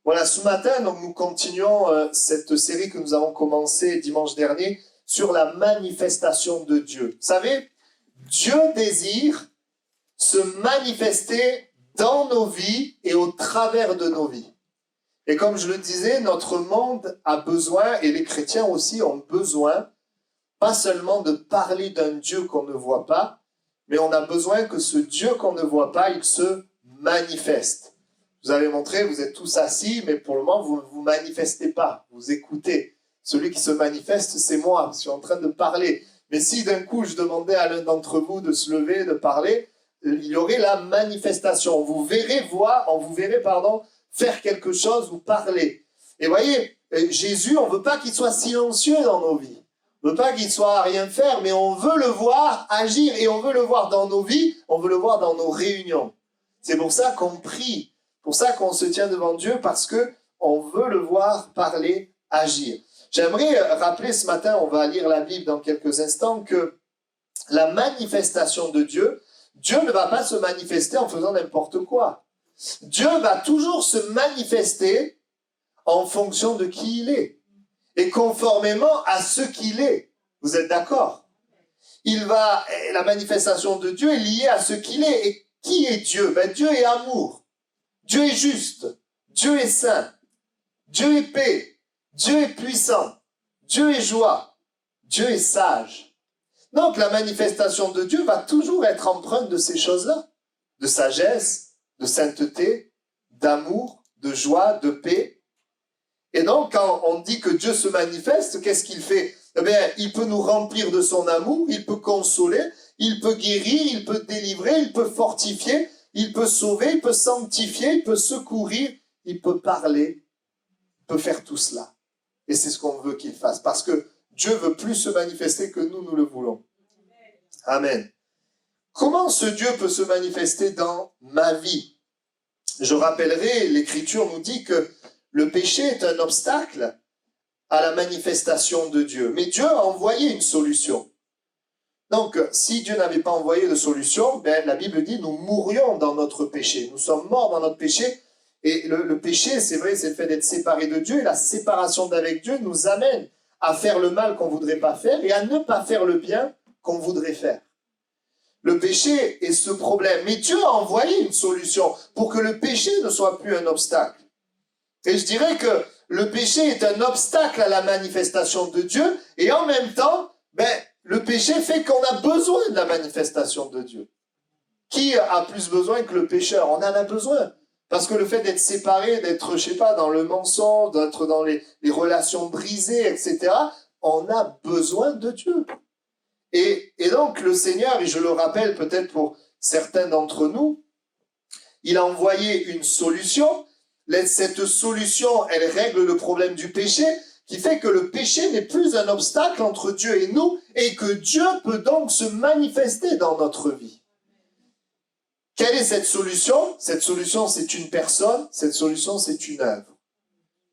Voilà, ce matin, donc, nous continuons cette série que nous avons commencée dimanche dernier sur la manifestation de Dieu. Vous savez, Dieu désire se manifester dans nos vies et au travers de nos vies. Et comme je le disais, notre monde a besoin, et les chrétiens aussi ont besoin, pas seulement de parler d'un Dieu qu'on ne voit pas, mais on a besoin que ce Dieu qu'on ne voit pas, il se manifeste. Vous avez montré, vous êtes tous assis, mais pour le moment, vous ne vous manifestez pas, vous écoutez. Celui qui se manifeste, c'est moi, je suis en train de parler. Mais si d'un coup, je demandais à l'un d'entre vous de se lever, de parler, il y aurait la manifestation. On vous verrait faire quelque chose ou parler. Et voyez, Jésus, on ne veut pas qu'il soit silencieux dans nos vies. On ne veut pas qu'il soit à rien faire, mais on veut le voir agir et on veut le voir dans nos vies, on veut le voir dans nos réunions. C'est pour ça qu'on prie, pour ça qu'on se tient devant Dieu, parce qu'on veut le voir parler, agir. J'aimerais rappeler ce matin, on va lire la Bible dans quelques instants, que la manifestation de Dieu, Dieu ne va pas se manifester en faisant n'importe quoi. Dieu va toujours se manifester en fonction de qui il est et conformément à ce qu'il est. Vous êtes d'accord? La manifestation de Dieu est liée à ce qu'il est. Et qui est Dieu? Dieu est amour. Dieu est juste. Dieu est saint. Dieu est paix. Dieu est puissant. Dieu est joie. Dieu est sage. Donc la manifestation de Dieu va toujours être empreinte de ces choses-là. De sagesse, de sainteté, d'amour, de joie, de paix. Et donc, quand on dit que Dieu se manifeste, qu'est-ce qu'il fait? Il peut nous remplir de son amour, il peut consoler, il peut guérir, il peut délivrer, il peut fortifier, il peut sauver, il peut sanctifier, il peut secourir, il peut parler, il peut faire tout cela. Et c'est ce qu'on veut qu'il fasse, parce que Dieu veut plus se manifester que nous le voulons. Amen. Comment ce Dieu peut se manifester dans ma vie? Je rappellerai, l'Écriture nous dit que le péché est un obstacle à la manifestation de Dieu. Mais Dieu a envoyé une solution. Donc, si Dieu n'avait pas envoyé de solution, la Bible dit nous mourrions dans notre péché. Nous sommes morts dans notre péché. Et le péché, c'est vrai, c'est le fait d'être séparé de Dieu. Et la séparation d'avec Dieu nous amène à faire le mal qu'on ne voudrait pas faire et à ne pas faire le bien qu'on voudrait faire. Le péché est ce problème. Mais Dieu a envoyé une solution pour que le péché ne soit plus un obstacle. Et je dirais que le péché est un obstacle à la manifestation de Dieu, et en même temps, le péché fait qu'on a besoin de la manifestation de Dieu. Qui a plus besoin que le pécheur? On en a besoin. Parce que le fait d'être séparé, d'être, dans le mensonge, d'être dans les relations brisées, etc., on a besoin de Dieu. Et donc le Seigneur, et je le rappelle peut-être pour certains d'entre nous, il a envoyé une solution. Cette solution, elle règle le problème du péché, qui fait que le péché n'est plus un obstacle entre Dieu et nous, et que Dieu peut donc se manifester dans notre vie. Quelle est cette solution? Cette solution, c'est une personne, cette solution, c'est une œuvre.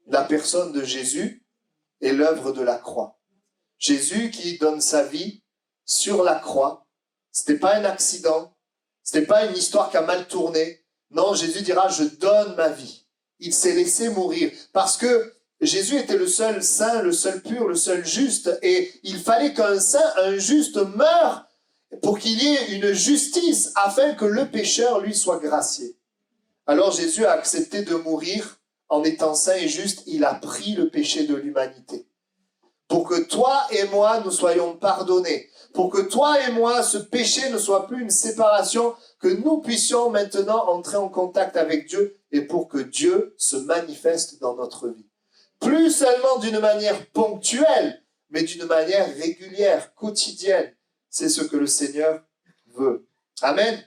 La personne de Jésus est l'œuvre de la croix. Jésus qui donne sa vie sur la croix, c'était pas un accident, c'était pas une histoire qui a mal tourné. Non, Jésus dira, je donne ma vie. Il s'est laissé mourir parce que Jésus était le seul saint, le seul pur, le seul juste, et il fallait qu'un saint, un juste meure pour qu'il y ait une justice afin que le pécheur lui soit gracié. Alors Jésus a accepté de mourir en étant saint et juste, il a pris le péché de l'humanité. Pour que toi et moi nous soyons pardonnés, pour que toi et moi ce péché ne soit plus une séparation, que nous puissions maintenant entrer en contact avec Dieu et pour que Dieu se manifeste dans notre vie. Plus seulement d'une manière ponctuelle, mais d'une manière régulière, quotidienne. C'est ce que le Seigneur veut. Amen.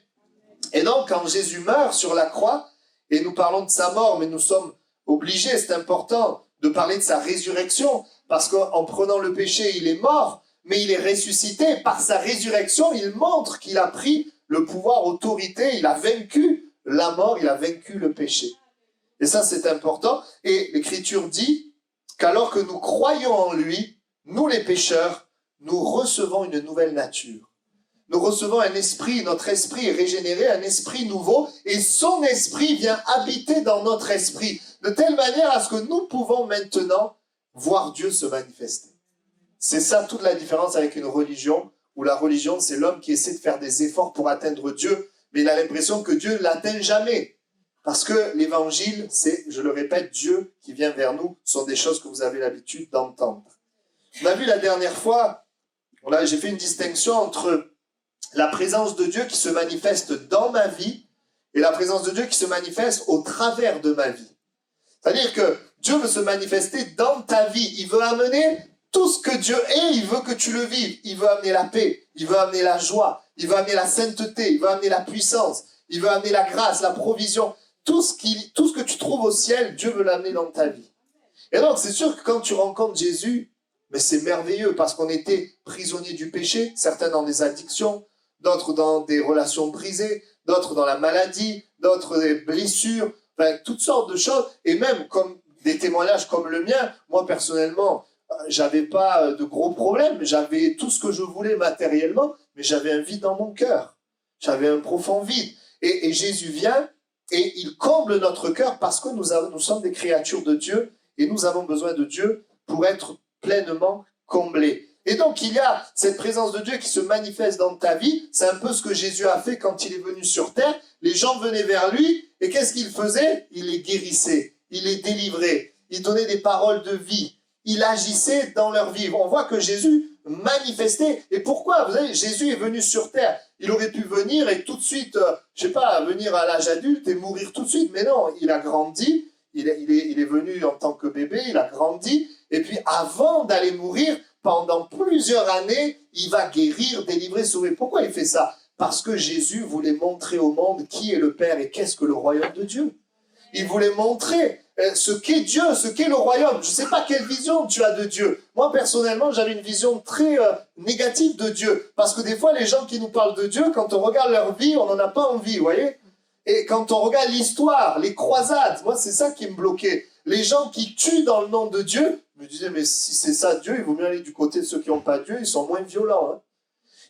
Et donc, quand Jésus meurt sur la croix, et nous parlons de sa mort, mais nous sommes obligés, c'est important, de parler de sa résurrection, parce qu'en prenant le péché, il est mort, mais il est ressuscité. Par sa résurrection, il montre qu'il a pris le pouvoir, autorité, il a vaincu la mort, il a vaincu le péché. Et ça, c'est important. Et l'Écriture dit qu'alors que nous croyons en lui, nous les pécheurs, nous recevons une nouvelle nature. Nous recevons un esprit, notre esprit est régénéré, un esprit nouveau, et son esprit vient habiter dans notre esprit. de telle manière à ce que nous pouvons maintenant voir Dieu se manifester. C'est ça toute la différence avec une religion, où la religion, c'est l'homme qui essaie de faire des efforts pour atteindre Dieu, mais il a l'impression que Dieu ne l'atteint jamais. Parce que l'évangile, c'est, je le répète, Dieu qui vient vers nous, ce sont des choses que vous avez l'habitude d'entendre. On a vu la dernière fois, j'ai fait une distinction entre la présence de Dieu qui se manifeste dans ma vie et la présence de Dieu qui se manifeste au travers de ma vie. C'est-à-dire que Dieu veut se manifester dans ta vie. Il veut amener tout ce que Dieu est, il veut que tu le vives. Il veut amener la paix, il veut amener la joie, il veut amener la sainteté, il veut amener la puissance, il veut amener la grâce, la provision. Tout ce que tu trouves au ciel, Dieu veut l'amener dans ta vie. Et donc, c'est sûr que quand tu rencontres Jésus, mais c'est merveilleux parce qu'on était prisonniers du péché, certains dans des addictions, d'autres dans des relations brisées, d'autres dans la maladie, d'autres des blessures, enfin, toutes sortes de choses. Et même comme des témoignages comme le mien, moi personnellement, j'avais pas de gros problèmes, j'avais tout ce que je voulais matériellement, mais j'avais un vide dans mon cœur. J'avais un profond vide. Et Jésus vient et il comble notre cœur parce que nous sommes des créatures de Dieu et nous avons besoin de Dieu pour être pleinement comblés. Et donc, il y a cette présence de Dieu qui se manifeste dans ta vie. C'est un peu ce que Jésus a fait quand il est venu sur terre. Les gens venaient vers lui et qu'est-ce qu'il faisait? Il les guérissait, il les délivrait, il donnait des paroles de vie. Il agissait dans leur vie. On voit que Jésus manifestait. Et pourquoi? Vous savez, Jésus est venu sur terre. Il aurait pu venir et tout de suite, venir à l'âge adulte et mourir tout de suite. Mais non, il a grandi. Il est venu en tant que bébé, il a grandi. Et puis avant d'aller mourir, pendant plusieurs années, il va guérir, délivrer, sauver. Pourquoi il fait ça? Parce que Jésus voulait montrer au monde qui est le Père et qu'est-ce que le royaume de Dieu. Il voulait montrer ce qu'est Dieu, ce qu'est le royaume. Je ne sais pas quelle vision tu as de Dieu. Moi, personnellement, j'avais une vision très négative de Dieu. Parce que des fois, les gens qui nous parlent de Dieu, quand on regarde leur vie, on n'en a pas envie, vous voyez? Et quand on regarde l'histoire, les croisades, moi, c'est ça qui me bloquait. Les gens qui tuent dans le nom de Dieu, je me disais, mais si c'est ça Dieu, il vaut mieux aller du côté de ceux qui n'ont pas Dieu, ils sont moins violents. Hein.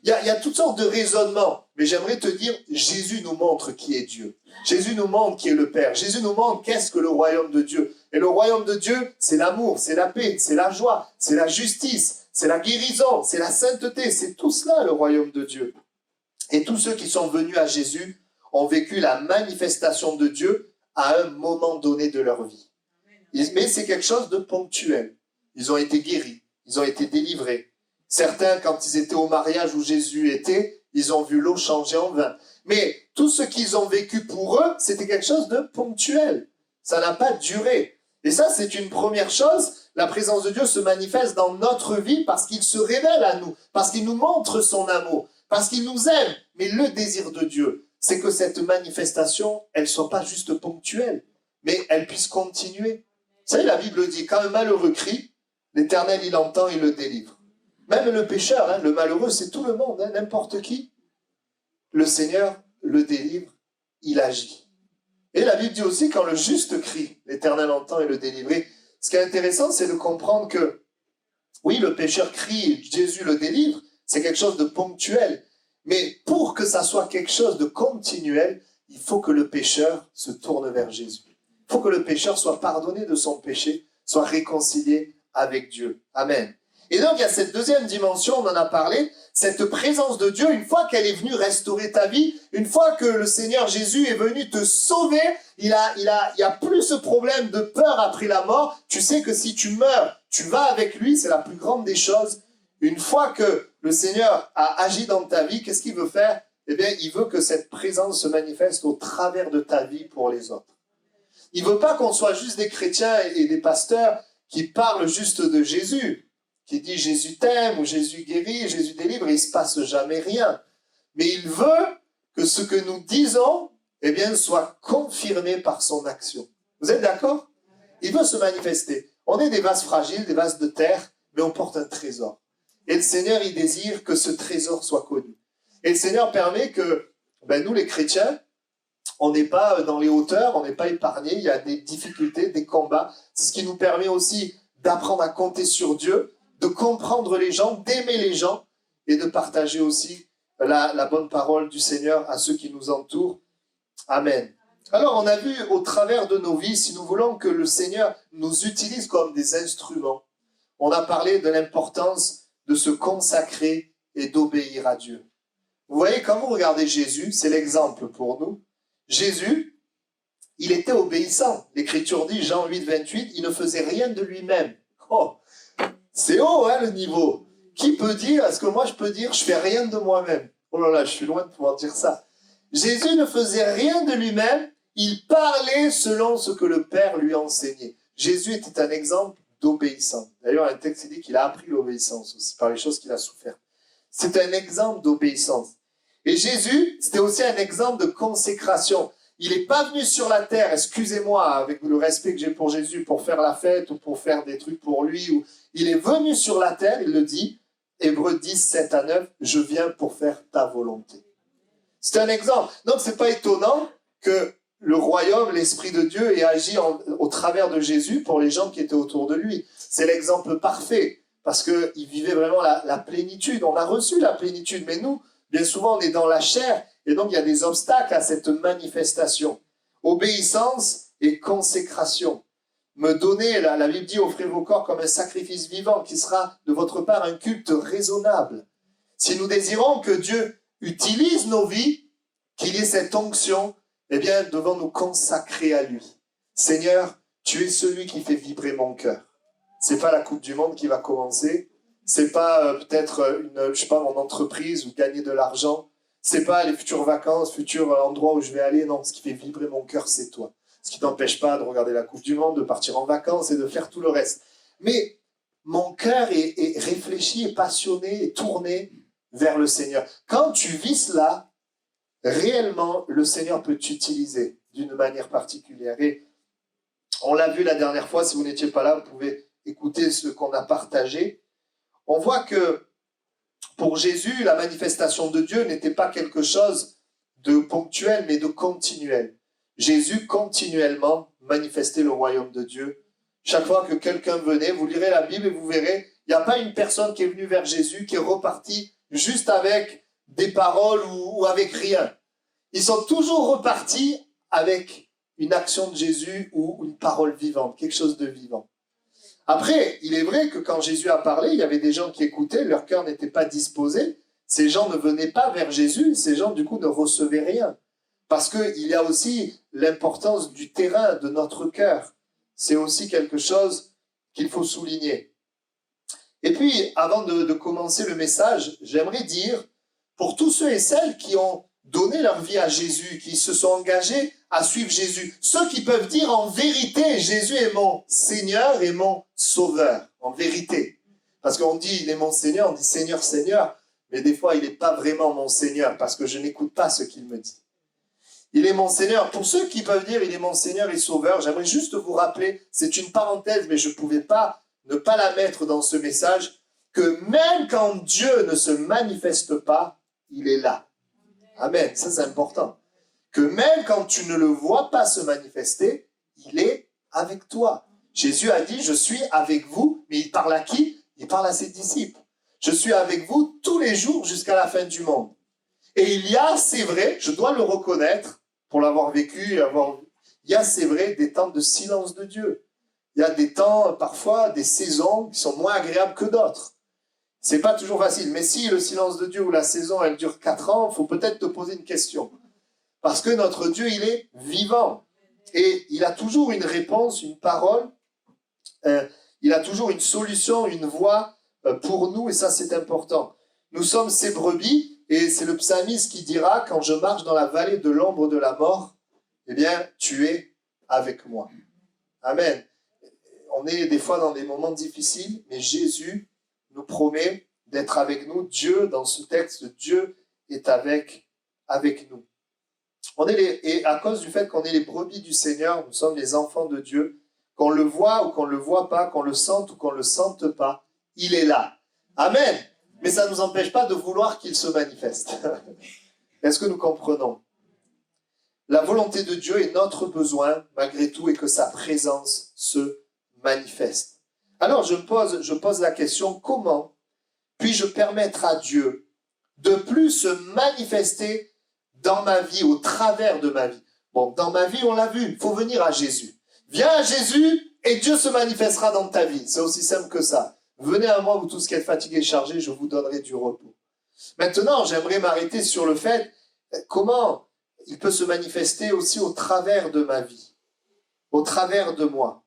Il y a toutes sortes de raisonnements. Mais j'aimerais te dire, Jésus nous montre qui est Dieu. Jésus nous montre qui est le Père. Jésus nous montre qu'est-ce que le royaume de Dieu. Et le royaume de Dieu, c'est l'amour, c'est la paix, c'est la joie, c'est la justice, c'est la guérison, c'est la sainteté. C'est tout cela, le royaume de Dieu. Et tous ceux qui sont venus à Jésus ont vécu la manifestation de Dieu à un moment donné de leur vie. Mais c'est quelque chose de ponctuel. Ils ont été guéris, ils ont été délivrés. Certains, quand ils étaient au mariage où Jésus était, ils ont vu l'eau changer en vin. Mais tout ce qu'ils ont vécu pour eux, c'était quelque chose de ponctuel. Ça n'a pas duré. Et ça, c'est une première chose. La présence de Dieu se manifeste dans notre vie parce qu'il se révèle à nous, parce qu'il nous montre son amour, parce qu'il nous aime. Mais le désir de Dieu, c'est que cette manifestation, elle ne soit pas juste ponctuelle, mais elle puisse continuer. Vous savez, la Bible dit, quand un malheureux crie, l'Éternel, il entend, il le délivre. Même le pécheur, hein, le malheureux, c'est tout le monde, hein, n'importe qui. Le Seigneur le délivre, il agit. Et la Bible dit aussi, quand le juste crie, l'Éternel entend et le délivre. Et ce qui est intéressant, c'est de comprendre que, oui, le pécheur crie, Jésus le délivre, c'est quelque chose de ponctuel. Mais pour que ça soit quelque chose de continuel, il faut que le pécheur se tourne vers Jésus. Il faut que le pécheur soit pardonné de son péché, soit réconcilié avec Dieu. Amen. Et donc, il y a cette deuxième dimension, on en a parlé, cette présence de Dieu, une fois qu'elle est venue restaurer ta vie, une fois que le Seigneur Jésus est venu te sauver, il y a plus ce problème de peur après la mort. Tu sais que si tu meurs, tu vas avec lui, c'est la plus grande des choses. Une fois que le Seigneur a agi dans ta vie, qu'est-ce qu'il veut faire? Eh bien, il veut que cette présence se manifeste au travers de ta vie pour les autres. Il ne veut pas qu'on soit juste des chrétiens et des pasteurs qui parlent juste de Jésus, qui dit Jésus t'aime ou Jésus guérit, Jésus délivre, et il ne se passe jamais rien. Mais il veut que ce que nous disons, eh bien, soit confirmé par son action. Vous êtes d'accord? Il veut se manifester. On est des vases fragiles, des vases de terre, mais on porte un trésor. Et le Seigneur, il désire que ce trésor soit connu. Et le Seigneur permet que nous, les chrétiens, on n'est pas dans les hauteurs, on n'est pas épargnés, il y a des difficultés, des combats. C'est ce qui nous permet aussi d'apprendre à compter sur Dieu, de comprendre les gens, d'aimer les gens et de partager aussi la bonne parole du Seigneur à ceux qui nous entourent. Amen. Alors, on a vu au travers de nos vies, si nous voulons que le Seigneur nous utilise comme des instruments, on a parlé de l'importance de se consacrer et d'obéir à Dieu. Vous voyez, quand vous regardez Jésus, c'est l'exemple pour nous. Jésus, il était obéissant. L'Écriture dit, Jean 8, 28, il ne faisait rien de lui-même. Oh, c'est haut, hein, le niveau. Qui peut dire, est-ce que moi je peux dire, je fais rien de moi-même? Oh là là, je suis loin de pouvoir dire ça. Jésus ne faisait rien de lui-même, il parlait selon ce que le Père lui enseignait. Jésus était un exemple d'obéissance. D'ailleurs, un texte dit qu'il a appris l'obéissance aussi, par les choses qu'il a souffert. C'est un exemple d'obéissance. Et Jésus, c'était aussi un exemple de consécration. Il n'est pas venu sur la terre, excusez-moi, avec le respect que j'ai pour Jésus, pour faire la fête ou pour faire des trucs pour lui. Il est venu sur la terre, il le dit, Hébreux 10, 7 à 9, je viens pour faire ta volonté. C'est un exemple. Donc, c'est pas étonnant que le royaume, l'Esprit de Dieu ait agi au travers de Jésus pour les gens qui étaient autour de lui. C'est l'exemple parfait, parce qu'il vivait vraiment la plénitude. On a reçu la plénitude, mais nous, bien souvent, on est dans la chair, et donc il y a des obstacles à cette manifestation. Obéissance et consécration. Me donner, la Bible dit, offrez vos corps comme un sacrifice vivant, qui sera de votre part un culte raisonnable. Si nous désirons que Dieu utilise nos vies, qu'il y ait cette onction, eh bien, devons nous consacrer à lui. Seigneur, tu es celui qui fait vibrer mon cœur. C'est pas la Coupe du Monde qui va commencer. C'est pas peut-être mon entreprise ou gagner de l'argent. C'est pas les futures vacances, futurs endroits où je vais aller. Non, ce qui fait vibrer mon cœur, c'est toi. Ce qui t'empêche pas de regarder la Coupe du Monde, de partir en vacances et de faire tout le reste. Mais mon cœur est réfléchi, est passionné, est tourné vers le Seigneur. Quand tu vis cela, réellement, le Seigneur peut t'utiliser d'une manière particulière. Et on l'a vu la dernière fois, si vous n'étiez pas là, vous pouvez écouter ce qu'on a partagé. On voit que pour Jésus, la manifestation de Dieu n'était pas quelque chose de ponctuel, mais de continuel. Jésus continuellement manifestait le royaume de Dieu. Chaque fois que quelqu'un venait, vous lirez la Bible et vous verrez, il n'y a pas une personne qui est venue vers Jésus, qui est repartie juste avec des paroles ou avec rien. Ils sont toujours repartis avec une action de Jésus ou une parole vivante, quelque chose de vivant. Après, il est vrai que quand Jésus a parlé, il y avait des gens qui écoutaient, leur cœur n'était pas disposé. Ces gens ne venaient pas vers Jésus, ces gens du coup ne recevaient rien. Parce qu'il y a aussi l'importance du terrain, de notre cœur. C'est aussi quelque chose qu'il faut souligner. Et puis, avant de commencer le message, j'aimerais dire, pour tous ceux et celles qui ont donné leur vie à Jésus, qui se sont engagés à suivre Jésus, ceux qui peuvent dire en vérité, Jésus est mon Seigneur et mon Sauveur, en vérité. Parce qu'on dit, il est mon Seigneur, on dit Seigneur, Seigneur, mais des fois, il n'est pas vraiment mon Seigneur, parce que je n'écoute pas ce qu'il me dit. Il est mon Seigneur. Pour ceux qui peuvent dire, il est mon Seigneur et Sauveur, j'aimerais juste vous rappeler, c'est une parenthèse, mais je ne pouvais pas ne pas la mettre dans ce message, que même quand Dieu ne se manifeste pas, il est là. Amen, ça c'est important. Que même quand tu ne le vois pas se manifester, il est avec toi. Jésus a dit, je suis avec vous, mais il parle à qui? Il parle à ses disciples. Je suis avec vous tous les jours jusqu'à la fin du monde. Et il y a, c'est vrai, je dois le reconnaître, pour l'avoir vécu, il y a, c'est vrai, des temps de silence de Dieu. Il y a des temps, parfois, des saisons qui sont moins agréables que d'autres. C'est pas toujours facile. Mais si le silence de Dieu ou la saison, elle dure 4 ans, il faut peut-être te poser une question. Parce que notre Dieu, il est vivant. Et il a toujours une réponse, une parole. Il a toujours une solution, une voie pour nous. Et ça, c'est important. Nous sommes ses brebis. Et c'est le psalmiste qui dira, quand je marche dans la vallée de l'ombre de la mort, eh bien, tu es avec moi. Amen. On est des fois dans des moments difficiles, mais Jésus nous promet d'être avec nous. Dieu, dans ce texte, Dieu est avec nous. Et à cause du fait qu'on est les brebis du Seigneur, nous sommes les enfants de Dieu, qu'on le voit ou qu'on ne le voit pas, qu'on le sente ou qu'on ne le sente pas, il est là. Amen. Mais ça ne nous empêche pas de vouloir qu'il se manifeste. Est-ce que nous comprenons? La volonté de Dieu est notre besoin, malgré tout, et que sa présence se manifeste. Alors, je pose la question, comment puis-je permettre à Dieu de plus se manifester dans ma vie, au travers de ma vie? Bon, dans ma vie, on l'a vu, il faut venir à Jésus. Viens à Jésus et Dieu se manifestera dans ta vie. C'est aussi simple que ça. Venez à moi, vous tous qui êtes fatigués et chargés, je vous donnerai du repos. Maintenant, j'aimerais m'arrêter sur le fait comment il peut se manifester aussi au travers de ma vie, au travers de moi.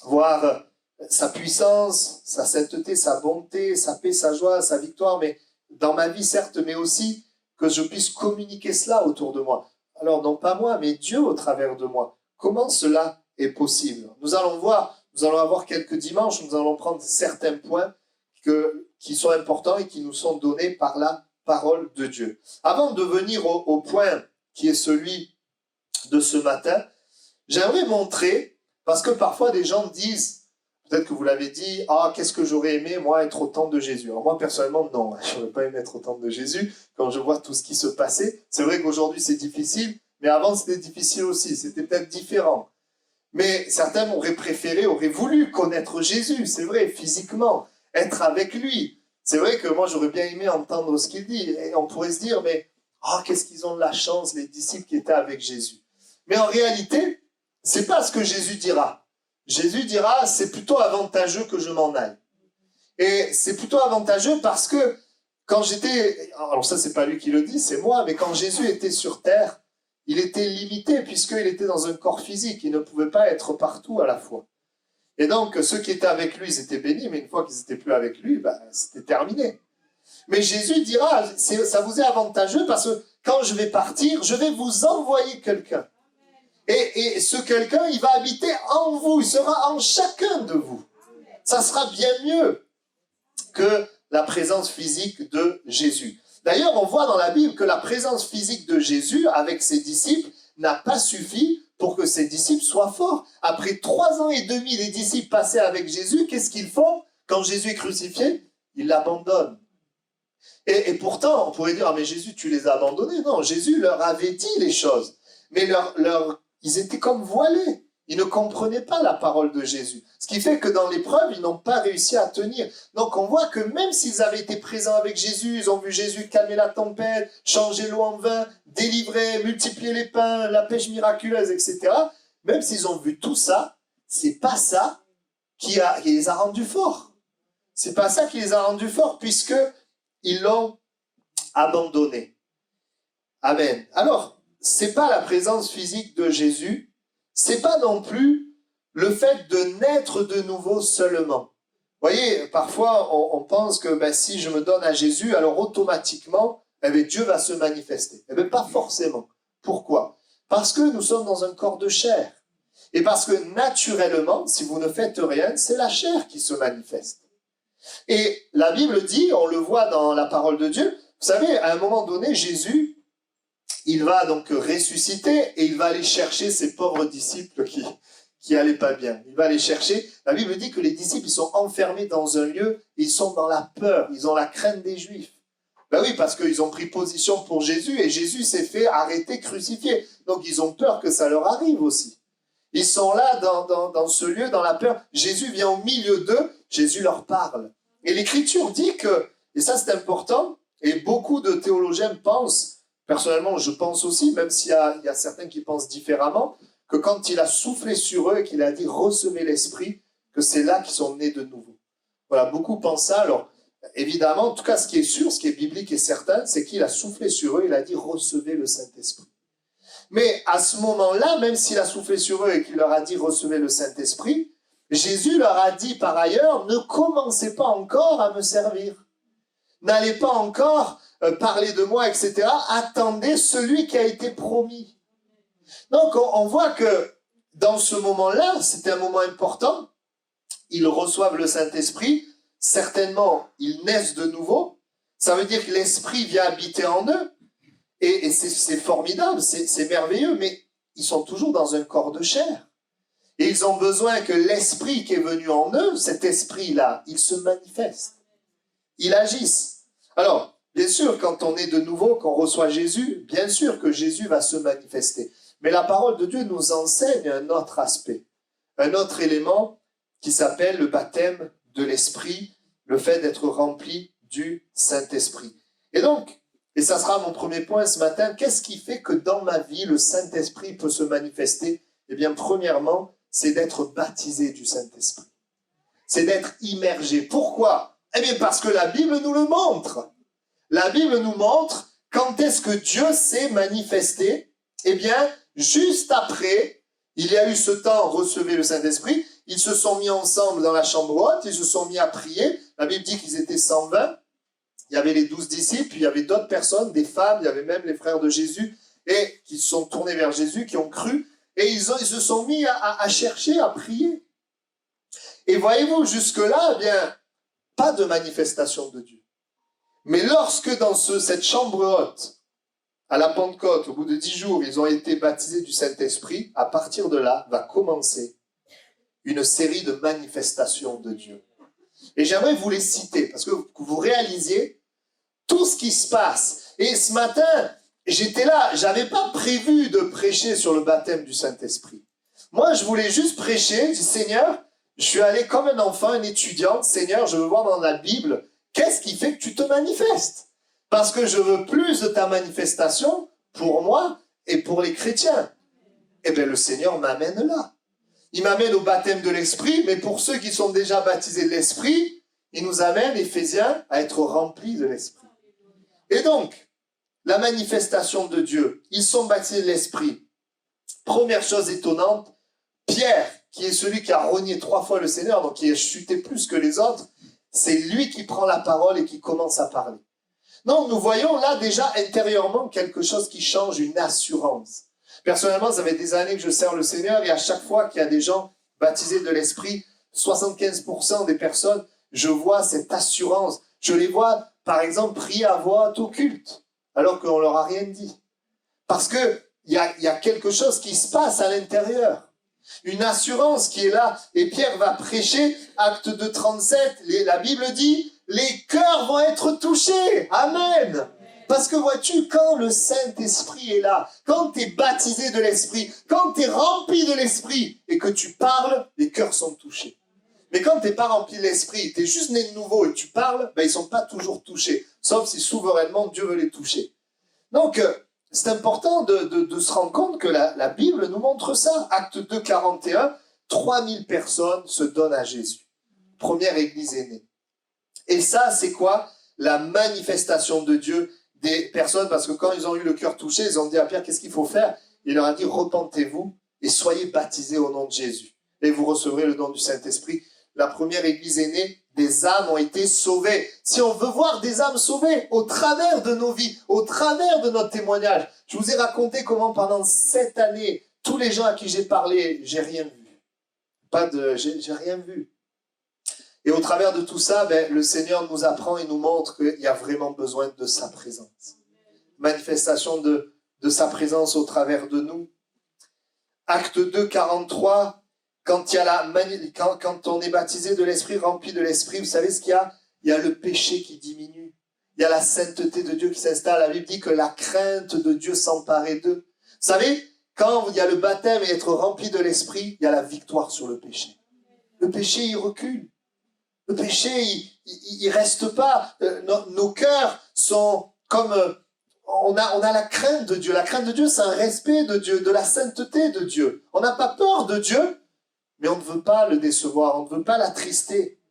Voir sa puissance, sa sainteté, sa bonté, sa paix, sa joie, sa victoire, mais dans ma vie certes, mais aussi que je puisse communiquer cela autour de moi. Alors non pas moi, mais Dieu au travers de moi. Comment cela est possible? Nous allons voir, nous allons avoir quelques dimanches, nous allons prendre certains points qui sont importants et qui nous sont donnés par la parole de Dieu. Avant de venir au point qui est celui de ce matin, j'aimerais montrer, parce que parfois des gens disent, peut-être que vous l'avez dit, « Ah, qu'est-ce que j'aurais aimé, moi, être au temps de Jésus ?» Alors moi, personnellement, non, je n'aurais pas aimé être au temps de Jésus quand je vois tout ce qui se passait. C'est vrai qu'aujourd'hui, c'est difficile, mais avant, c'était difficile aussi, c'était peut-être différent. Mais certains auraient préféré, auraient voulu connaître Jésus, c'est vrai, physiquement, être avec lui. C'est vrai que moi, j'aurais bien aimé entendre ce qu'il dit. Et on pourrait se dire, mais qu'est-ce qu'ils ont de la chance, les disciples qui étaient avec Jésus. Mais en réalité, c'est pas ce que Jésus dira. Jésus dira, c'est plutôt avantageux que je m'en aille. Et c'est plutôt avantageux parce que quand j'étais... Alors ça, c'est pas lui qui le dit, c'est moi, mais quand Jésus était sur terre, il était limité puisqu'il était dans un corps physique. Il ne pouvait pas être partout à la fois. Et donc, ceux qui étaient avec lui, ils étaient bénis, mais une fois qu'ils n'étaient plus avec lui, c'était terminé. Mais Jésus dira, ça vous est avantageux parce que quand je vais partir, je vais vous envoyer quelqu'un. Et ce quelqu'un, il va habiter en vous, il sera en chacun de vous. Ça sera bien mieux que la présence physique de Jésus. D'ailleurs, on voit dans la Bible que la présence physique de Jésus avec ses disciples n'a pas suffi pour que ses disciples soient forts. Après 3 ans et demi, les disciples passés avec Jésus, qu'est-ce qu'ils font? Quand Jésus est crucifié, ils l'abandonnent. Et pourtant, on pourrait dire, mais Jésus, tu les as abandonnés. Non, Jésus leur avait dit les choses. Mais ils étaient comme voilés. Ils ne comprenaient pas la parole de Jésus. Ce qui fait que dans l'épreuve, ils n'ont pas réussi à tenir. Donc on voit que même s'ils avaient été présents avec Jésus, ils ont vu Jésus calmer la tempête, changer l'eau en vin, délivrer, multiplier les pains, la pêche miraculeuse, etc. Même s'ils ont vu tout ça, c'est pas ça qui les a rendus forts. C'est pas ça qui les a rendus forts, puisque ils l'ont abandonné. Amen. Alors, c'est pas la présence physique de Jésus, c'est pas non plus le fait de naître de nouveau seulement. Vous voyez, parfois on pense que si je me donne à Jésus, alors automatiquement, Dieu va se manifester. Pas forcément. Pourquoi? Parce que nous sommes dans un corps de chair. Et parce que naturellement, si vous ne faites rien, c'est la chair qui se manifeste. Et la Bible dit, on le voit dans la parole de Dieu, vous savez, à un moment donné, Jésus, il va donc ressusciter et il va aller chercher ses pauvres disciples qui allaient pas bien. Il va les chercher. La Bible dit que les disciples, ils sont enfermés dans un lieu, ils sont dans la peur, ils ont la crainte des Juifs. Oui, parce qu'ils ont pris position pour Jésus et Jésus s'est fait arrêter, crucifié. Donc ils ont peur que ça leur arrive aussi. Ils sont là dans ce lieu, dans la peur. Jésus vient au milieu d'eux, Jésus leur parle. Et l'Écriture dit que, et ça c'est important, et beaucoup de théologiens pensent, personnellement je pense aussi, même s'il y a certains qui pensent différemment, que quand il a soufflé sur eux et qu'il a dit « recevez l'Esprit », que c'est là qu'ils sont nés de nouveau. Voilà, beaucoup pensent ça. Alors, évidemment, en tout cas, ce qui est sûr, ce qui est biblique et certain, c'est qu'il a soufflé sur eux, il a dit « recevez le Saint-Esprit ». Mais à ce moment-là, même s'il a soufflé sur eux et qu'il leur a dit « recevez le Saint-Esprit », Jésus leur a dit par ailleurs « ne commencez pas encore à me servir. N'allez pas encore parler de moi, etc. Attendez celui qui a été promis. » Donc, on voit que dans ce moment-là, c'est un moment important. Ils reçoivent le Saint-Esprit. Certainement, ils naissent de nouveau. Ça veut dire que l'Esprit vient habiter en eux. Et c'est formidable, c'est merveilleux, mais ils sont toujours dans un corps de chair. Et ils ont besoin que l'Esprit qui est venu en eux, cet Esprit-là, il se manifeste. Il agisse. Alors, bien sûr, quand on est de nouveau, qu'on reçoit Jésus, bien sûr que Jésus va se manifester. Mais la parole de Dieu nous enseigne un autre aspect, un autre élément qui s'appelle le baptême de l'Esprit, le fait d'être rempli du Saint-Esprit. Et donc, Et ça sera mon premier point ce matin. Qu'est-ce qui fait que dans ma vie, le Saint-Esprit peut se manifester? Eh bien, premièrement, c'est d'être baptisé du Saint-Esprit. C'est d'être immergé. Pourquoi? Eh bien, parce que la Bible nous le montre. La Bible nous montre quand est-ce que Dieu s'est manifesté. Eh bien, juste après, il y a eu ce temps, recevez le Saint-Esprit. Ils se sont mis ensemble dans la chambre haute, ils se sont mis à prier. La Bible dit qu'ils étaient 120. Il y avait les 12 disciples, puis il y avait d'autres personnes, des femmes, il y avait même les frères de Jésus, et qui se sont tournés vers Jésus, qui ont cru, et ils se sont mis à chercher, à prier. Et voyez-vous, jusque-là, eh bien, pas de manifestation de Dieu. Mais lorsque dans cette chambre haute, à la Pentecôte, au bout de 10 jours, ils ont été baptisés du Saint-Esprit, à partir de là, va commencer une série de manifestations de Dieu. Et j'aimerais vous les citer, parce que vous réalisiez tout ce qui se passe. Et ce matin, j'étais là, j'avais pas prévu de prêcher sur le baptême du Saint-Esprit. Moi, je voulais juste prêcher, je dis, Seigneur, je suis allé comme un enfant, un étudiant, Seigneur, je veux voir dans la Bible, qu'est-ce qui fait que tu te manifestes? Parce que je veux plus de ta manifestation pour moi et pour les chrétiens. Eh bien, le Seigneur m'amène là. Il m'amène au baptême de l'Esprit, mais pour ceux qui sont déjà baptisés de l'Esprit, il nous amène, Éphésiens, à être remplis de l'Esprit. Et donc, la manifestation de Dieu, ils sont baptisés de l'Esprit. Première chose étonnante, Pierre, qui est celui qui a renié 3 fois le Seigneur, donc qui a chuté plus que les autres, c'est lui qui prend la parole et qui commence à parler. Donc, nous voyons là déjà intérieurement quelque chose qui change, une assurance. Personnellement, ça fait des années que je sers le Seigneur et à chaque fois qu'il y a des gens baptisés de l'Esprit, 75% des personnes, je vois cette assurance. Je les vois, par exemple, prier à voix haute au culte, alors qu'on ne leur a rien dit. Parce qu'il y a quelque chose qui se passe à l'intérieur. Une assurance qui est là. Et Pierre va prêcher, acte 2, 37, la Bible dit, les cœurs vont être touchés. Amen. Parce que vois-tu, quand le Saint-Esprit est là, quand tu es baptisé de l'Esprit, quand tu es rempli de l'Esprit et que tu parles, les cœurs sont touchés. Mais quand tu n'es pas rempli de l'Esprit, tu es juste né de nouveau et tu parles, ben, ils ne sont pas toujours touchés. Sauf si souverainement Dieu veut les toucher. Donc, c'est important de se rendre compte que la Bible nous montre ça. Acte 2, 41, 3000 personnes se donnent à Jésus. Première église est née. Et ça, c'est quoi? La manifestation de Dieu des personnes, parce que quand ils ont eu le cœur touché, ils ont dit à Pierre, qu'est-ce qu'il faut faire? Il leur a dit, repentez-vous et soyez baptisés au nom de Jésus. Et vous recevrez le don du Saint-Esprit. La première église est née, des âmes ont été sauvées. Si on veut voir des âmes sauvées au travers de nos vies, au travers de notre témoignage, je vous ai raconté comment pendant 7 années, tous les gens à qui j'ai parlé, j'ai rien vu. J'ai rien vu. Et au travers de tout ça, ben, le Seigneur nous apprend et nous montre qu'il y a vraiment besoin de sa présence. Manifestation de sa présence au travers de nous. Acte 2, 43, quand on est baptisé de l'Esprit, rempli de l'Esprit, vous savez ce qu'il y a? Il y a le péché qui diminue. Il y a la sainteté de Dieu qui s'installe. La Bible dit que la crainte de Dieu s'emparait d'eux. Vous savez, quand il y a le baptême et être rempli de l'Esprit, il y a la victoire sur le péché. Le péché, il recule. Le péché, il reste pas. Nos cœurs sont comme... On a la crainte de Dieu. La crainte de Dieu, c'est un respect de Dieu, de la sainteté de Dieu. On n'a pas peur de Dieu, mais on ne veut pas le décevoir, on ne veut pas l'attrister.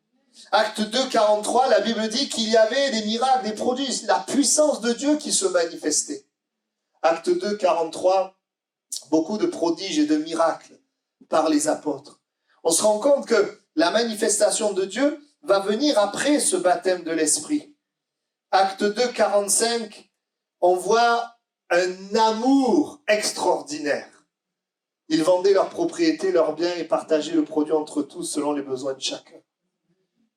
Acte 2, 43, la Bible dit qu'il y avait des miracles, des prodiges, la puissance de Dieu qui se manifestait. Acte 2, 43, beaucoup de prodiges et de miracles par les apôtres. On se rend compte que la manifestation de Dieu va venir après ce baptême de l'Esprit. Acte 2, 45, on voit un amour extraordinaire. Ils vendaient leurs propriétés, leurs biens et partageaient le produit entre tous selon les besoins de chacun.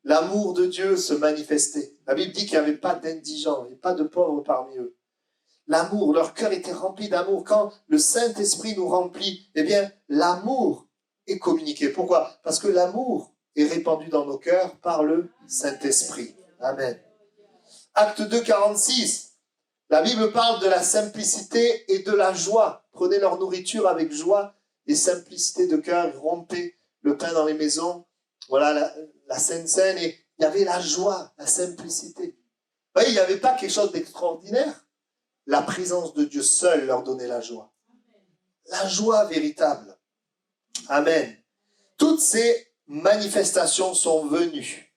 L'amour de Dieu se manifestait. La Bible dit qu'il n'y avait pas d'indigents, il n'y avait pas de pauvres parmi eux. L'amour, leur cœur était rempli d'amour. Quand le Saint-Esprit nous remplit, eh bien, l'amour est communiqué. Pourquoi? Parce que l'amour est répandu dans nos cœurs par le Saint-Esprit. Amen. Acte 2, 46. La Bible parle de la simplicité et de la joie. Prenez leur nourriture avec joie et simplicité de cœur, rompez le pain dans les maisons. Voilà la Sainte Seine. Et il y avait la joie, la simplicité. Vous voyez, il n'y avait pas quelque chose d'extraordinaire. la présence de Dieu seule leur donnait la joie. La joie véritable. Amen. Toutes ces manifestations sont venues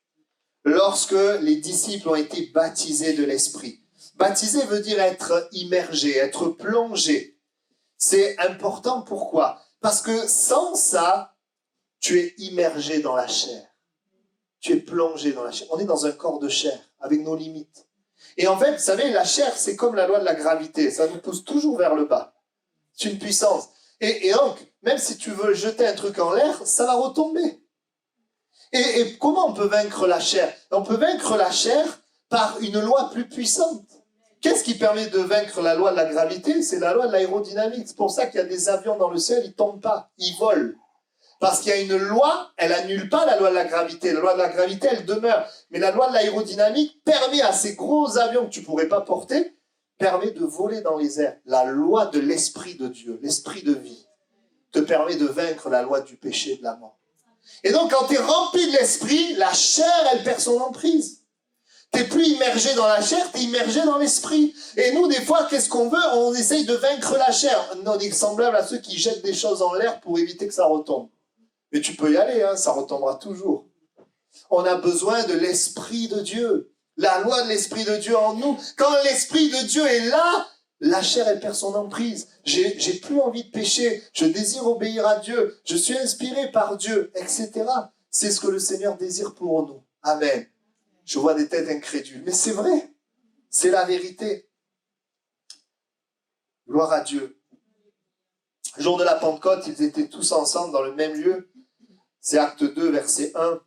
lorsque les disciples ont été baptisés de l'Esprit. Baptiser veut dire être immergé, être plongé. C'est important, pourquoi? Parce que sans ça, tu es immergé dans la chair. Tu es plongé dans la chair. On est dans un corps de chair, avec nos limites. Et en fait, vous savez, la chair, c'est comme la loi de la gravité. Ça nous pousse toujours vers le bas. C'est une puissance. Et donc, même si tu veux jeter un truc en l'air, ça va retomber. Et comment on peut vaincre la chair? On peut vaincre la chair par une loi plus puissante. Qu'est-ce qui permet de vaincre la loi de la gravité? C'est la loi de l'aérodynamique. C'est pour ça qu'il y a des avions dans le ciel, ils ne tombent pas, ils volent. Parce qu'il y a une loi, elle n'annule pas la loi de la gravité. La loi de la gravité, elle demeure. Mais la loi de l'aérodynamique permet à ces gros avions que tu ne pourrais pas porter, permet de voler dans les airs. La loi de l'Esprit de Dieu, l'Esprit de vie, te permet de vaincre la loi du péché et de la mort. Et donc, quand tu es rempli de l'Esprit, la chair, elle perd son emprise. Tu n'es plus immergé dans la chair, tu es immergé dans l'Esprit. Et nous, des fois, qu'est-ce qu'on veut? On essaye de vaincre la chair. On est semblable à ceux qui jettent des choses en l'air pour éviter que ça retombe. Mais tu peux y aller, hein, ça retombera toujours. On a besoin de l'Esprit de Dieu. La loi de l'Esprit de Dieu en nous. Quand l'Esprit de Dieu est là, la chair, elle perd son emprise. J'ai plus envie de pécher. Je désire obéir à Dieu. Je suis inspiré par Dieu, etc. C'est ce que le Seigneur désire pour nous. Amen. Je vois des têtes incrédules. Mais c'est vrai. C'est la vérité. Gloire à Dieu. Le jour de la Pentecôte, ils étaient tous ensemble dans le même lieu. C'est Acte 2, verset 1.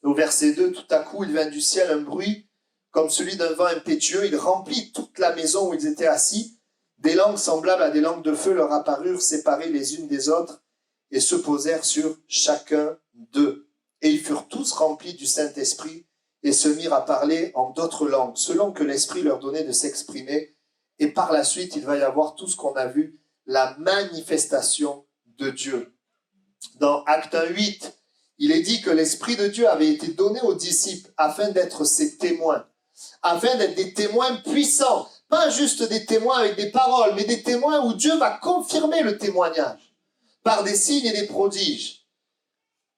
Au verset 2, tout à coup, il vint du ciel un bruit comme celui d'un vent impétueux. Il remplit toute la maison où ils étaient assis. Des langues semblables à des langues de feu leur apparurent, séparées les unes des autres, et se posèrent sur chacun d'eux. Et ils furent tous remplis du Saint-Esprit, et se mirent à parler en d'autres langues, selon que l'Esprit leur donnait de s'exprimer. Et par la suite, il va y avoir tout ce qu'on a vu, la manifestation de Dieu. Dans Acte 1:8, il est dit que l'Esprit de Dieu avait été donné aux disciples afin d'être ses témoins, afin d'être des témoins puissants, pas juste des témoins avec des paroles, mais des témoins où Dieu va confirmer le témoignage par des signes et des prodiges.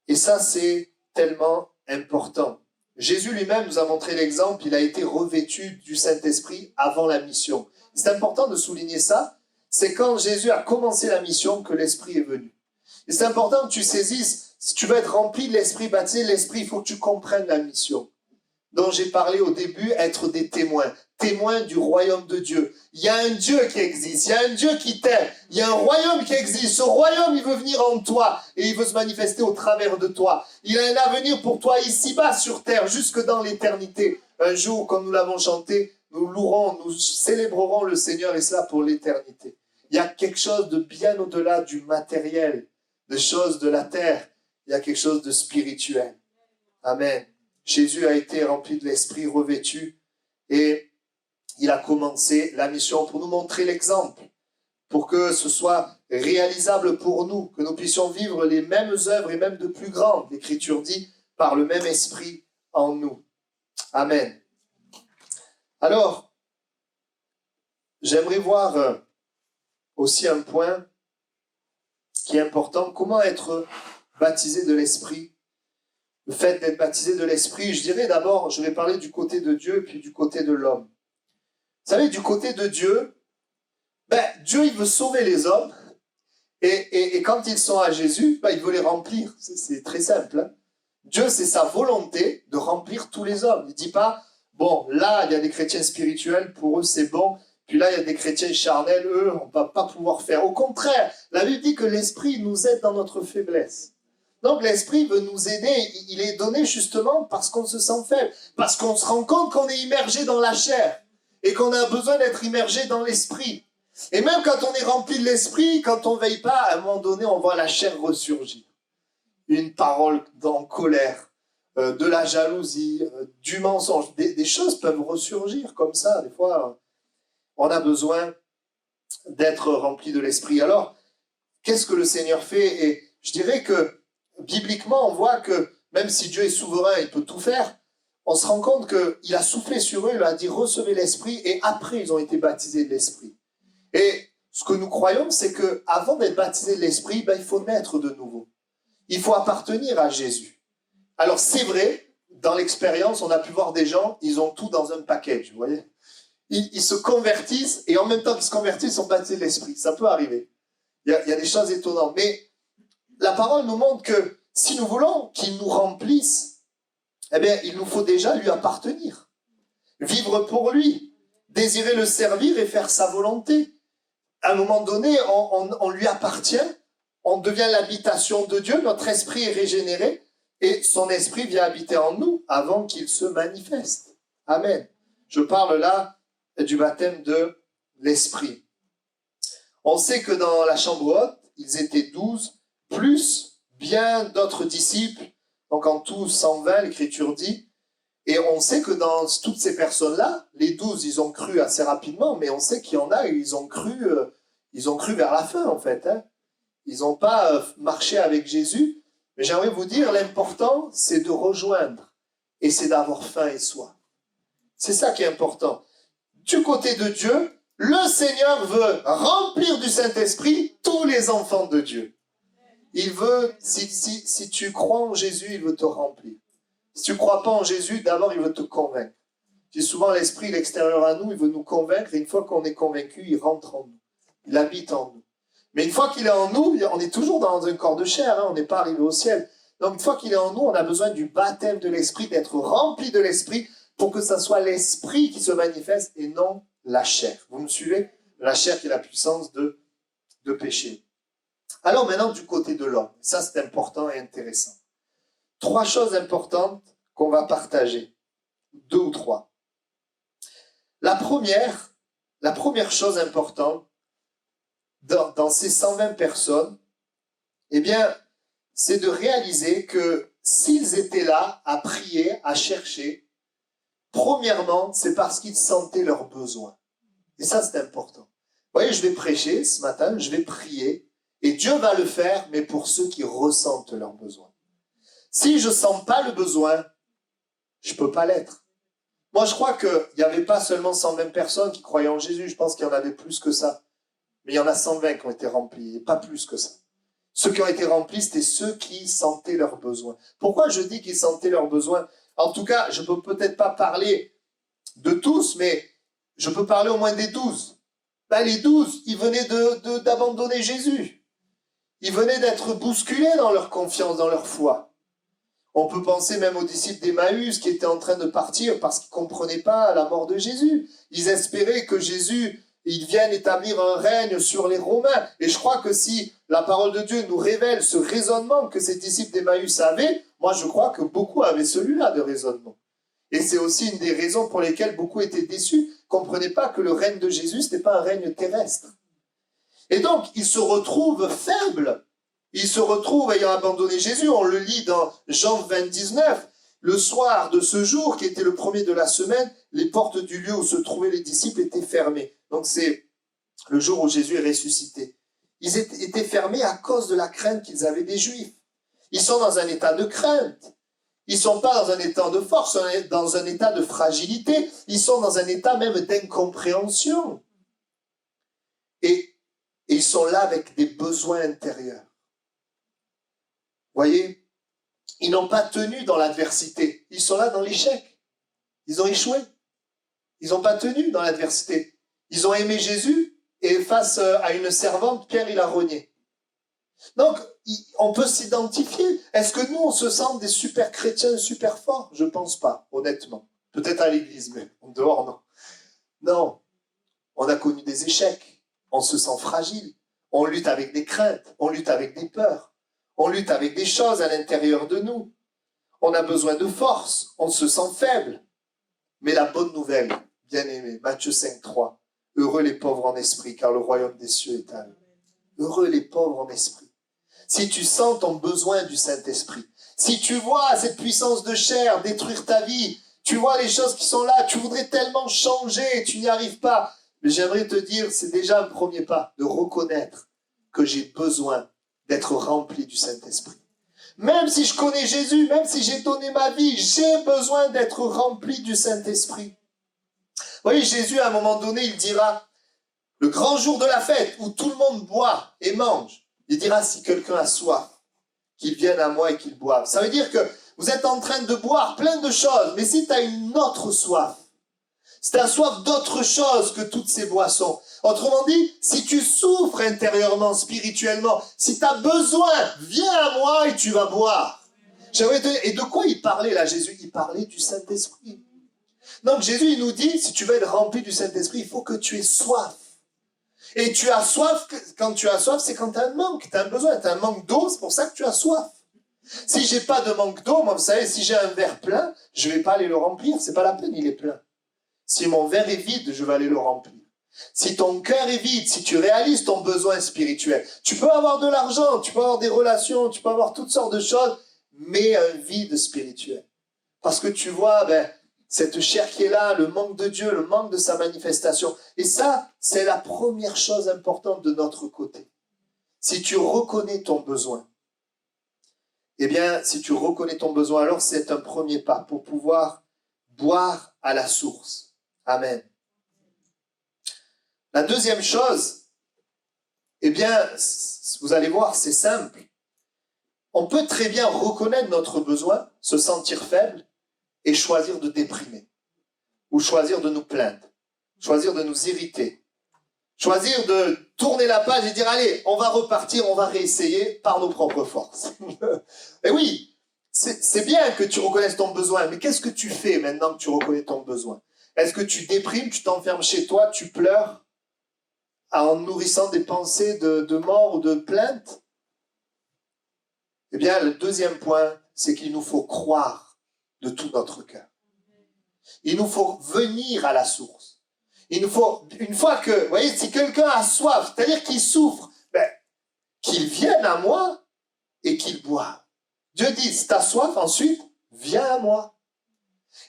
Et ça, c'est tellement important. Jésus lui-même nous a montré l'exemple, il a été revêtu du Saint-Esprit avant la mission. C'est important de souligner ça, c'est quand Jésus a commencé la mission que l'Esprit est venu. Et c'est important que tu saisisses, si tu veux être rempli de l'Esprit, baptisé de l'Esprit, il faut que tu comprennes la mission dont j'ai parlé au début, être des témoins, témoins du royaume de Dieu. Il y a un Dieu qui existe, il y a un Dieu qui t'aime, il y a un royaume qui existe. Ce royaume, il veut venir en toi et il veut se manifester au travers de toi. Il a un avenir pour toi ici-bas sur terre, jusque dans l'éternité. Un jour, comme nous l'avons chanté, nous louerons, nous célébrerons le Seigneur et cela pour l'éternité. Il y a quelque chose de bien au-delà du matériel, des choses de la terre. Il y a quelque chose de spirituel. Amen. Jésus a été rempli de l'Esprit, revêtu, et il a commencé la mission pour nous montrer l'exemple, pour que ce soit réalisable pour nous, que nous puissions vivre les mêmes œuvres et même de plus grandes, l'Écriture dit, par le même Esprit en nous. Amen. Alors, j'aimerais voir aussi un point qui est important, comment être baptisé de l'Esprit. Le fait d'être baptisé de l'Esprit, je dirais d'abord, je vais parler du côté de Dieu puis du côté de l'homme. Vous savez, du côté de Dieu, Dieu, il veut sauver les hommes et quand ils sont à Jésus, il veut les remplir. C'est très simple. Hein. Dieu, c'est sa volonté de remplir tous les hommes. Il ne dit pas, bon, là, il y a des chrétiens spirituels, pour eux, c'est bon, puis là, il y a des chrétiens charnels, eux, on ne va pas pouvoir faire. Au contraire, la Bible dit que l'Esprit nous aide dans notre faiblesse. Donc l'Esprit veut nous aider, il est donné justement parce qu'on se sent faible, parce qu'on se rend compte qu'on est immergé dans la chair et qu'on a besoin d'être immergé dans l'Esprit. Et même quand on est rempli de l'Esprit, quand on ne veille pas, à un moment donné, on voit la chair ressurgir. Une parole en colère, de la jalousie, du mensonge, des choses peuvent ressurgir comme ça. Des fois, on a besoin d'être rempli de l'Esprit. Alors, qu'est-ce que le Seigneur fait? Et je dirais que bibliquement, on voit que même si Dieu est souverain, il peut tout faire, on se rend compte qu'il a soufflé sur eux, il leur a dit recevez l'Esprit, et après ils ont été baptisés de l'Esprit. Et ce que nous croyons, c'est qu'avant d'être baptisés de l'Esprit, il faut naître de nouveau. Il faut appartenir à Jésus. Alors c'est vrai, dans l'expérience, on a pu voir des gens, ils ont tout dans un package, vous voyez. Ils se convertissent, et en même temps qu'ils se convertissent, ils sont baptisés de l'Esprit. Ça peut arriver. Il y a des choses étonnantes. Mais la parole nous montre que si nous voulons qu'il nous remplisse, eh bien, il nous faut déjà lui appartenir. Vivre pour lui, désirer le servir et faire sa volonté. À un moment donné, on lui appartient, on devient l'habitation de Dieu, notre esprit est régénéré, et son esprit vient habiter en nous avant qu'il se manifeste. Amen. Je parle là du baptême de l'esprit. On sait que dans la chambre haute, ils étaient 12, plus bien d'autres disciples, donc en tout 120, l'Écriture dit. Et on sait que dans toutes ces personnes-là, les 12, ils ont cru assez rapidement, mais on sait qu'il y en a, ils ont cru vers la fin, en fait. Hein. Ils n'ont pas marché avec Jésus. Mais j'aimerais vous dire, l'important, c'est de rejoindre. Et c'est d'avoir faim et soif. C'est ça qui est important. Du côté de Dieu, le Seigneur veut remplir du Saint-Esprit tous les enfants de Dieu. Il veut, si tu crois en Jésus, il veut te remplir. Si tu ne crois pas en Jésus, d'abord, il veut te convaincre. C'est souvent l'Esprit, l'extérieur à nous, il veut nous convaincre, et une fois qu'on est convaincu, il rentre en nous. Il habite en nous. Mais une fois qu'il est en nous, on est toujours dans un corps de chair, hein, on n'est pas arrivé au ciel. Donc une fois qu'il est en nous, on a besoin du baptême de l'Esprit, d'être rempli de l'Esprit, pour que ça soit l'Esprit qui se manifeste et non la chair. Vous me suivez? La chair qui est la puissance de péché. Alors maintenant, du côté de l'homme, ça c'est important et intéressant. 3 choses importantes qu'on va partager. 2 ou 3. La première chose importante dans ces 120 personnes, eh bien, c'est de réaliser que s'ils étaient là à prier, à chercher, premièrement, c'est parce qu'ils sentaient leurs besoins. Et ça, c'est important. Vous voyez, je vais prêcher ce matin, je vais prier, et Dieu va le faire, mais pour ceux qui ressentent leurs besoins. Si je ne sens pas le besoin, je ne peux pas l'être. Moi, je crois qu'il n'y avait pas seulement 120 personnes qui croyaient en Jésus, je pense qu'il y en avait plus que ça. Mais il y en a 120 qui ont été remplis, et pas plus que ça. Ceux qui ont été remplis, c'était ceux qui sentaient leurs besoins. Pourquoi je dis qu'ils sentaient leurs besoins? En tout cas, je ne peux peut-être pas parler de tous, mais je peux parler au moins des 12. Les 12, ils venaient d'abandonner Jésus. Ils venaient d'être bousculés dans leur confiance, dans leur foi. On peut penser même aux disciples d'Emmaüs qui étaient en train de partir parce qu'ils ne comprenaient pas la mort de Jésus. Ils espéraient que Jésus, il vienne établir un règne sur les Romains. Et je crois que si la parole de Dieu nous révèle ce raisonnement que ces disciples d'Emmaüs avaient, moi je crois que beaucoup avaient celui-là de raisonnement. Et c'est aussi une des raisons pour lesquelles beaucoup étaient déçus, ne comprenaient pas que le règne de Jésus, ce n'était pas un règne terrestre. Et donc, ils se retrouvent faibles. Ils se retrouvent ayant abandonné Jésus. On le lit dans Jean 20, 19. Le soir de ce jour, qui était le premier de la semaine, les portes du lieu où se trouvaient les disciples étaient fermées. Donc c'est le jour où Jésus est ressuscité. Ils étaient fermés à cause de la crainte qu'ils avaient des Juifs. Ils sont dans un état de crainte. Ils ne sont pas dans un état de force, dans un état de fragilité. Ils sont dans un état même d'incompréhension. Et ils sont là avec des besoins intérieurs. Vous voyez, ils n'ont pas tenu dans l'adversité. Ils sont là dans l'échec. Ils ont échoué. Ils n'ont pas tenu dans l'adversité. Ils ont aimé Jésus et face à une servante, Pierre, il a renié. Donc, on peut s'identifier. Est-ce que nous, on se sent des super chrétiens, super forts? Je ne pense pas, honnêtement. Peut-être à l'église, mais en dehors, non. Non, on a connu des échecs. On se sent fragile. On lutte avec des craintes. On lutte avec des peurs. On lutte avec des choses à l'intérieur de nous. On a besoin de force. On se sent faible. Mais la bonne nouvelle, bien aimé, Matthieu 5, 3. Heureux les pauvres en esprit, car le royaume des cieux est à eux. Heureux les pauvres en esprit. Si tu sens ton besoin du Saint-Esprit, si tu vois cette puissance de chair détruire ta vie, tu vois les choses qui sont là, tu voudrais tellement changer et tu n'y arrives pas. Mais j'aimerais te dire, c'est déjà un premier pas de reconnaître que j'ai besoin d'être rempli du Saint-Esprit. Même si je connais Jésus, même si j'ai donné ma vie, j'ai besoin d'être rempli du Saint-Esprit. Vous voyez, Jésus, à un moment donné, il dira, le grand jour de la fête, où tout le monde boit et mange, il dira, si quelqu'un a soif, qu'il vienne à moi et qu'il boive. Ça veut dire que vous êtes en train de boire plein de choses, mais si tu as une autre soif, si tu as soif d'autre chose que toutes ces boissons, autrement dit, si tu souffres intérieurement, spirituellement, si tu as besoin, viens à moi et tu vas boire. Et de quoi il parlait là, Jésus? Il parlait du Saint-Esprit. Donc Jésus, il nous dit, si tu veux être rempli du Saint-Esprit, il faut que tu aies soif. Et tu as soif, quand tu as soif, c'est quand tu as un manque, tu as un besoin, tu as un manque d'eau, c'est pour ça que tu as soif. Si j'ai pas de manque d'eau, moi, vous savez, si j'ai un verre plein, je vais pas aller le remplir, c'est pas la peine, il est plein. Si mon verre est vide, je vais aller le remplir. Si ton cœur est vide, si tu réalises ton besoin spirituel, tu peux avoir de l'argent, tu peux avoir des relations, tu peux avoir toutes sortes de choses, mais un vide spirituel. Parce que tu vois, cette chair qui est là, le manque de Dieu, le manque de sa manifestation. Et ça, c'est la première chose importante de notre côté. Si tu reconnais ton besoin, eh bien, si tu reconnais ton besoin, alors c'est un premier pas pour pouvoir boire à la source. Amen. La deuxième chose, eh bien, vous allez voir, c'est simple. On peut très bien reconnaître notre besoin, se sentir faible et choisir de déprimer, ou choisir de nous plaindre, choisir de nous irriter, choisir de tourner la page et dire, allez, on va repartir, on va réessayer par nos propres forces. Et oui, c'est bien que tu reconnaisses ton besoin, mais qu'est-ce que tu fais maintenant que tu reconnais ton besoin? Est-ce que tu déprimes, tu t'enfermes chez toi, tu pleures en nourrissant des pensées de mort ou de plainte? Eh bien, le deuxième point, c'est qu'il nous faut croire de tout notre cœur. Il nous faut venir à la source. Il nous faut, une fois que, vous voyez, si quelqu'un a soif, c'est-à-dire qu'il souffre, qu'il vienne à moi et qu'il boive. Dieu dit, si tu as soif, ensuite, viens à moi.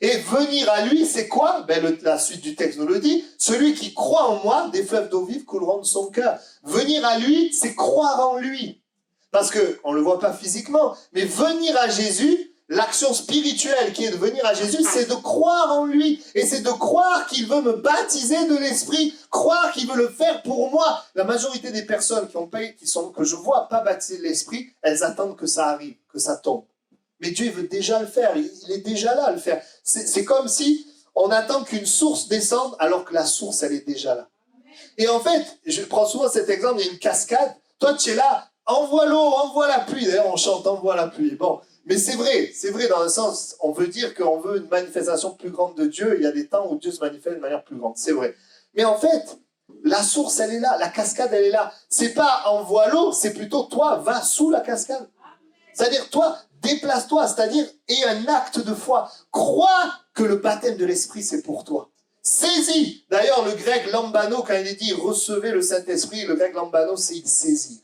Et venir à lui, c'est quoi? La suite du texte nous le dit. Celui qui croit en moi, des fleuves d'eau vive couleront de son cœur. Venir à lui, c'est croire en lui. Parce qu'on ne le voit pas physiquement, mais venir à Jésus, l'action spirituelle qui est de venir à Jésus, c'est de croire en lui. Et c'est de croire qu'il veut me baptiser de l'Esprit, croire qu'il veut le faire pour moi. La majorité des personnes que je vois pas baptiser de l'Esprit, elles attendent que ça arrive, que ça tombe. Mais Dieu veut déjà le faire, il est déjà là à le faire. C'est comme si on attend qu'une source descende alors que la source, elle est déjà là. Et en fait, je prends souvent cet exemple, il y a une cascade, toi tu es là, envoie l'eau, envoie la pluie. D'ailleurs, on chante envoie la pluie. Bon, mais c'est vrai dans un sens, on veut dire qu'on veut une manifestation plus grande de Dieu. Il y a des temps où Dieu se manifeste de manière plus grande, c'est vrai. Mais en fait, la source, elle est là, la cascade, elle est là. C'est pas envoie l'eau, c'est plutôt toi, va sous la cascade. C'est-à-dire, toi, déplace-toi, c'est-à-dire, aie un acte de foi. Crois que le baptême de l'Esprit, c'est pour toi. Saisis. D'ailleurs, le grec lambano, quand il est dit recevez le Saint-Esprit, le grec lambano, c'est il saisir.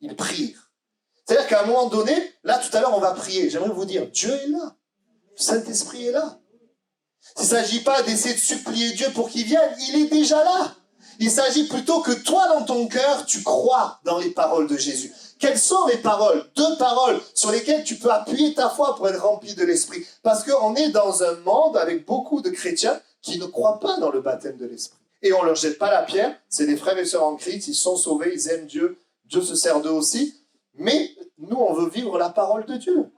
Ils prirent. C'est-à-dire qu'à un moment donné, là tout à l'heure on va prier, j'aimerais vous dire, Dieu est là, le Saint-Esprit est là. Il ne s'agit pas d'essayer de supplier Dieu pour qu'il vienne, il est déjà là. Il s'agit plutôt que toi dans ton cœur, tu crois dans les paroles de Jésus. Quelles sont les paroles? 2 paroles sur lesquelles tu peux appuyer ta foi pour être rempli de l'Esprit. Parce qu'on est dans un monde avec beaucoup de chrétiens qui ne croient pas dans le baptême de l'Esprit. Et on ne leur jette pas la pierre, c'est des frères et sœurs en Christ, ils sont sauvés, ils aiment Dieu, Dieu se sert d'eux aussi, mais nous, on veut vivre la parole de Dieu.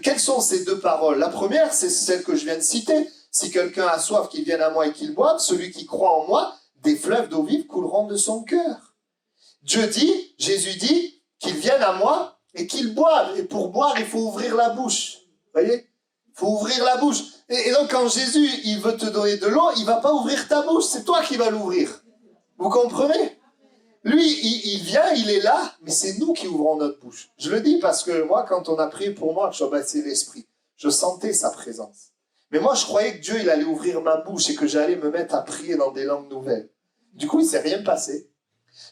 Quelles sont ces 2 paroles? La première, c'est celle que je viens de citer. Si quelqu'un a soif, qu'il vienne à moi et qu'il boive, celui qui croit en moi, des fleuves d'eau vive couleront de son cœur. Dieu dit, Jésus dit, qu'il vienne à moi et qu'il boive. Et pour boire, il faut ouvrir la bouche. Vous voyez? Il faut ouvrir la bouche. Et donc, quand Jésus, il veut te donner de l'eau, il ne va pas ouvrir ta bouche, c'est toi qui vas l'ouvrir. Vous comprenez? Lui, il vient, il est là, mais c'est nous qui ouvrons notre bouche. Je le dis parce que moi, quand on a prié pour moi, que je sois baptisé de l'Esprit, je sentais sa présence. Mais moi, je croyais que Dieu, il allait ouvrir ma bouche et que j'allais me mettre à prier dans des langues nouvelles. Du coup, il ne s'est rien passé.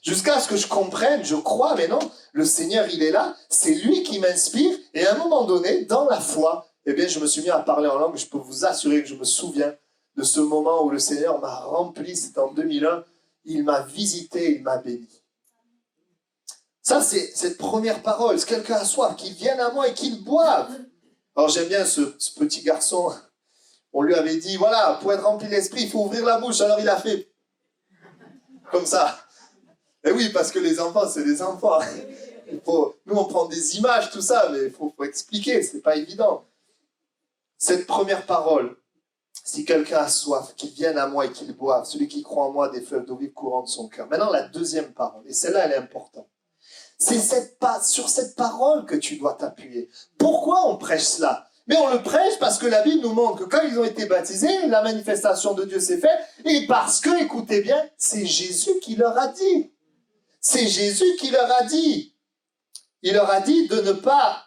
Jusqu'à ce que je comprenne, je crois, mais non, le Seigneur, il est là, c'est lui qui m'inspire. Et à un moment donné, dans la foi, eh bien, je me suis mis à parler en langue. Je peux vous assurer que je me souviens de ce moment où le Seigneur m'a rempli, c'était en 2001. Il m'a visité, il m'a béni. Ça, c'est cette première parole. Si quelqu'un a soif, qu'il vienne à moi et qu'il boive. Alors j'aime bien ce petit garçon. On lui avait dit, voilà, pour être rempli de l'esprit, il faut ouvrir la bouche. Alors il a fait comme ça. Et oui, parce que les enfants, c'est des enfants. Nous, on prend des images, tout ça, mais il faut expliquer, c'est pas évident. Cette première parole, si quelqu'un a soif, qu'il vienne à moi et qu'il boive, celui qui croit en moi, des fleuves d'eau vive courant de son cœur. Maintenant, la deuxième parole, et celle-là, elle est importante. C'est sur cette parole que tu dois t'appuyer. Pourquoi on prêche cela? Mais on le prêche parce que la Bible nous montre que quand ils ont été baptisés, la manifestation de Dieu s'est faite, et parce que, écoutez bien, c'est Jésus qui leur a dit. C'est Jésus qui leur a dit. Il leur a dit de ne pas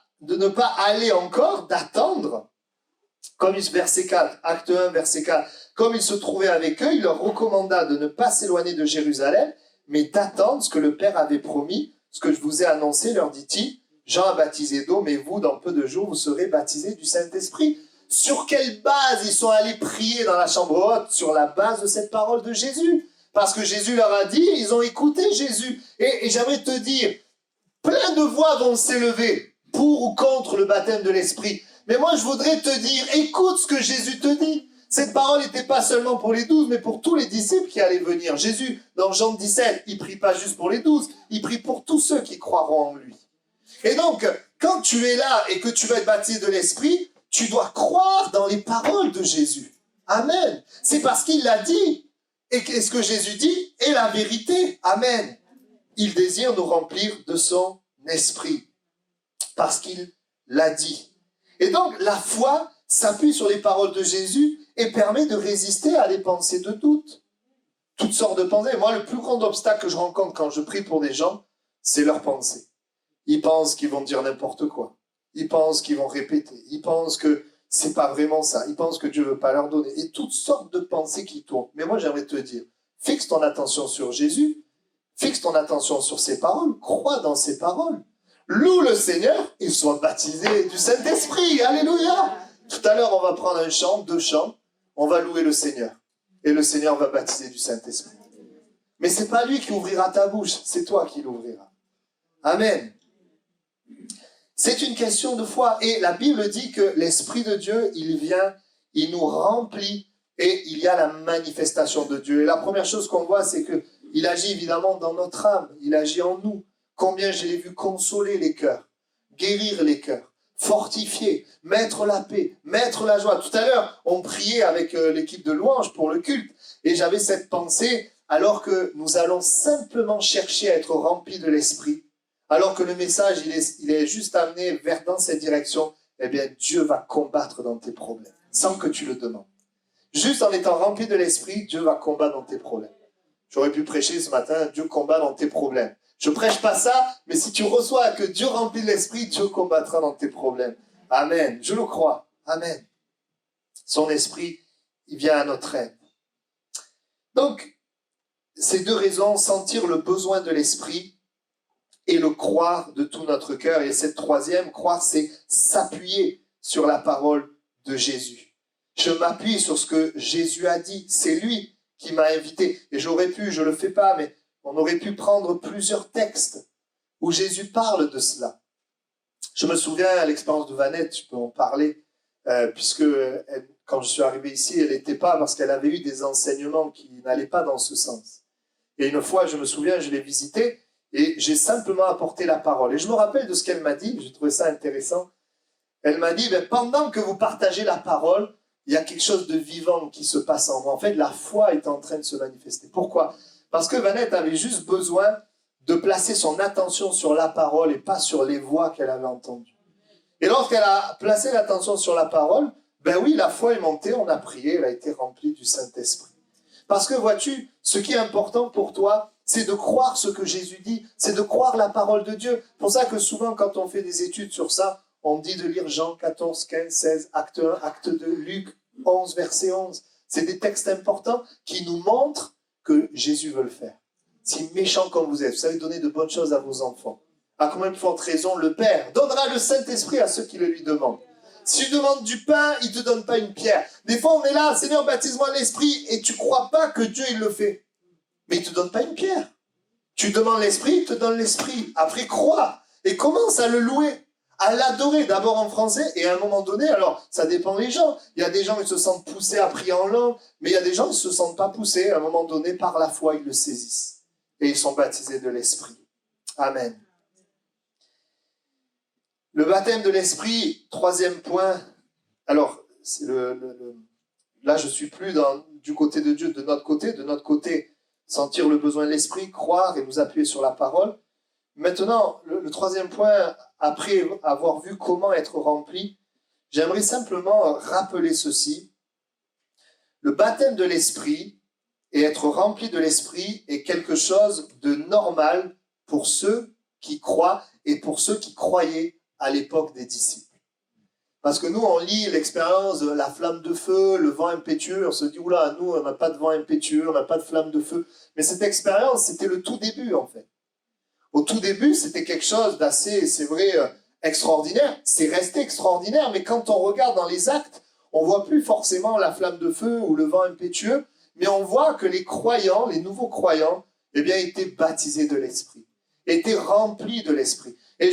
aller encore, d'attendre. Comme verset 4, acte 1, verset 4, comme il se trouvait avec eux, il leur recommanda de ne pas s'éloigner de Jérusalem, mais d'attendre ce que le Père avait promis, ce que je vous ai annoncé, leur dit-il. Jean a baptisé d'eau, mais vous, dans peu de jours, vous serez baptisés du Saint-Esprit. Sur quelle base ils sont allés prier dans la chambre haute? Sur la base de cette parole de Jésus. Parce que Jésus leur a dit, ils ont écouté Jésus. Et j'aimerais te dire, plein de voix vont s'élever pour ou contre le baptême de l'Esprit. Mais moi, je voudrais te dire, écoute ce que Jésus te dit. Cette parole n'était pas seulement pour les 12, mais pour tous les disciples qui allaient venir. Jésus, dans Jean 17, il prie pas juste pour les 12, il prie pour tous ceux qui croiront en lui. Et donc, quand tu es là et que tu vas être baptisé de l'Esprit, tu dois croire dans les paroles de Jésus. Amen. C'est parce qu'il l'a dit. Et ce que Jésus dit est la vérité. Amen. Il désire nous remplir de son esprit. Parce qu'il l'a dit. Et donc, la foi s'appuie sur les paroles de Jésus et permet de résister à des pensées de doute. Toutes sortes de pensées. Moi, le plus grand obstacle que je rencontre quand je prie pour des gens, c'est leurs pensées. Ils pensent qu'ils vont dire n'importe quoi. Ils pensent qu'ils vont répéter. Ils pensent que c'est pas vraiment ça. Ils pensent que Dieu veut pas leur donner. Et toutes sortes de pensées qui tournent. Mais moi, j'aimerais te dire, fixe ton attention sur Jésus, fixe ton attention sur ses paroles, crois dans ses paroles. Loue le Seigneur et sois baptisé du Saint-Esprit. Alléluia. Tout à l'heure, on va prendre un chant, 2 chants. On va louer le Seigneur. Et le Seigneur va baptiser du Saint-Esprit. Mais c'est pas lui qui ouvrira ta bouche, c'est toi qui l'ouvriras. Amen. C'est une question de foi. Et la Bible dit que l'Esprit de Dieu, il vient, il nous remplit et il y a la manifestation de Dieu. Et la première chose qu'on voit, c'est qu'il agit évidemment dans notre âme. Il agit en nous. Combien je l'ai vu consoler les cœurs, guérir les cœurs, fortifier, mettre la paix, mettre la joie. Tout à l'heure, on priait avec l'équipe de louanges pour le culte. Et j'avais cette pensée, alors que nous allons simplement chercher à être remplis de l'Esprit, alors que le message, il est juste amené dans cette direction, eh bien, Dieu va combattre dans tes problèmes, sans que tu le demandes. Juste en étant rempli de l'Esprit, Dieu va combattre dans tes problèmes. J'aurais pu prêcher ce matin, Dieu combat dans tes problèmes. Je prêche pas ça, mais si tu reçois que Dieu remplit l'Esprit, Dieu combattra dans tes problèmes. Amen. Je le crois. Amen. Son Esprit, il vient à notre aide. Donc, ces 2 raisons, sentir le besoin de l'Esprit et le croire de tout notre cœur. Et cette 3e, croire, c'est s'appuyer sur la parole de Jésus. Je m'appuie sur ce que Jésus a dit. C'est lui qui m'a invité. Et j'aurais pu, je le fais pas, mais on aurait pu prendre plusieurs textes où Jésus parle de cela. Je me souviens à l'expérience de Vanette, je peux en parler, puisque quand je suis arrivé ici, elle n'était pas, parce qu'elle avait eu des enseignements qui n'allaient pas dans ce sens. Et une fois, je me souviens, je l'ai visitée, et j'ai simplement apporté la parole. Et je me rappelle de ce qu'elle m'a dit, j'ai trouvé ça intéressant. Elle m'a dit, pendant que vous partagez la parole, il y a quelque chose de vivant qui se passe en moi. En fait, la foi est en train de se manifester. Pourquoi ? Parce que Vanette avait juste besoin de placer son attention sur la parole et pas sur les voix qu'elle avait entendues. Et lorsqu'elle a placé l'attention sur la parole, ben oui, la foi est montée, on a prié, elle a été remplie du Saint-Esprit. Parce que vois-tu, ce qui est important pour toi, c'est de croire ce que Jésus dit, c'est de croire la parole de Dieu. C'est pour ça que souvent, quand on fait des études sur ça, on dit de lire Jean 14, 15, 16, acte 1, acte 2, Luc 11, verset 11. C'est des textes importants qui nous montrent que Jésus veut le faire. Si méchant comme vous êtes, vous savez donner de bonnes choses à vos enfants. À combien de forte raison le Père donnera le Saint-Esprit à ceux qui le lui demandent. Si tu demandes du pain, il ne te donne pas une pierre. Des fois, on est là, Seigneur, baptise-moi l'Esprit, et tu ne crois pas que Dieu, il le fait. Mais il ne te donne pas une pierre. Tu demandes l'Esprit, il te donne l'Esprit. Après, crois et commence à le louer, à l'adorer, d'abord en français, et à un moment donné, alors ça dépend des gens. Il y a des gens qui se sentent poussés à prier en langue, mais il y a des gens qui ne se sentent pas poussés. À un moment donné, par la foi, ils le saisissent. Et ils sont baptisés de l'Esprit. Amen. Le baptême de l'Esprit, troisième point. Alors, c'est là, je ne suis plus du côté de Dieu, de notre côté. De notre côté, sentir le besoin de l'Esprit, croire et nous appuyer sur la parole. Maintenant, le troisième point, après avoir vu comment être rempli, j'aimerais simplement rappeler ceci. Le baptême de l'Esprit et être rempli de l'Esprit est quelque chose de normal pour ceux qui croient et pour ceux qui croyaient à l'époque des disciples. Parce que nous, on lit l'expérience de la flamme de feu, le vent impétueux, on se dit, oula, nous, on n'a pas de vent impétueux, on n'a pas de flamme de feu. Mais cette expérience, c'était le tout début, en fait. Au tout début, c'était quelque chose d'assez, c'est vrai, extraordinaire. C'est resté extraordinaire, mais quand on regarde dans les actes, on ne voit plus forcément la flamme de feu ou le vent impétueux, mais on voit que les croyants, les nouveaux croyants, eh bien, étaient baptisés de l'Esprit, étaient remplis de l'Esprit. Et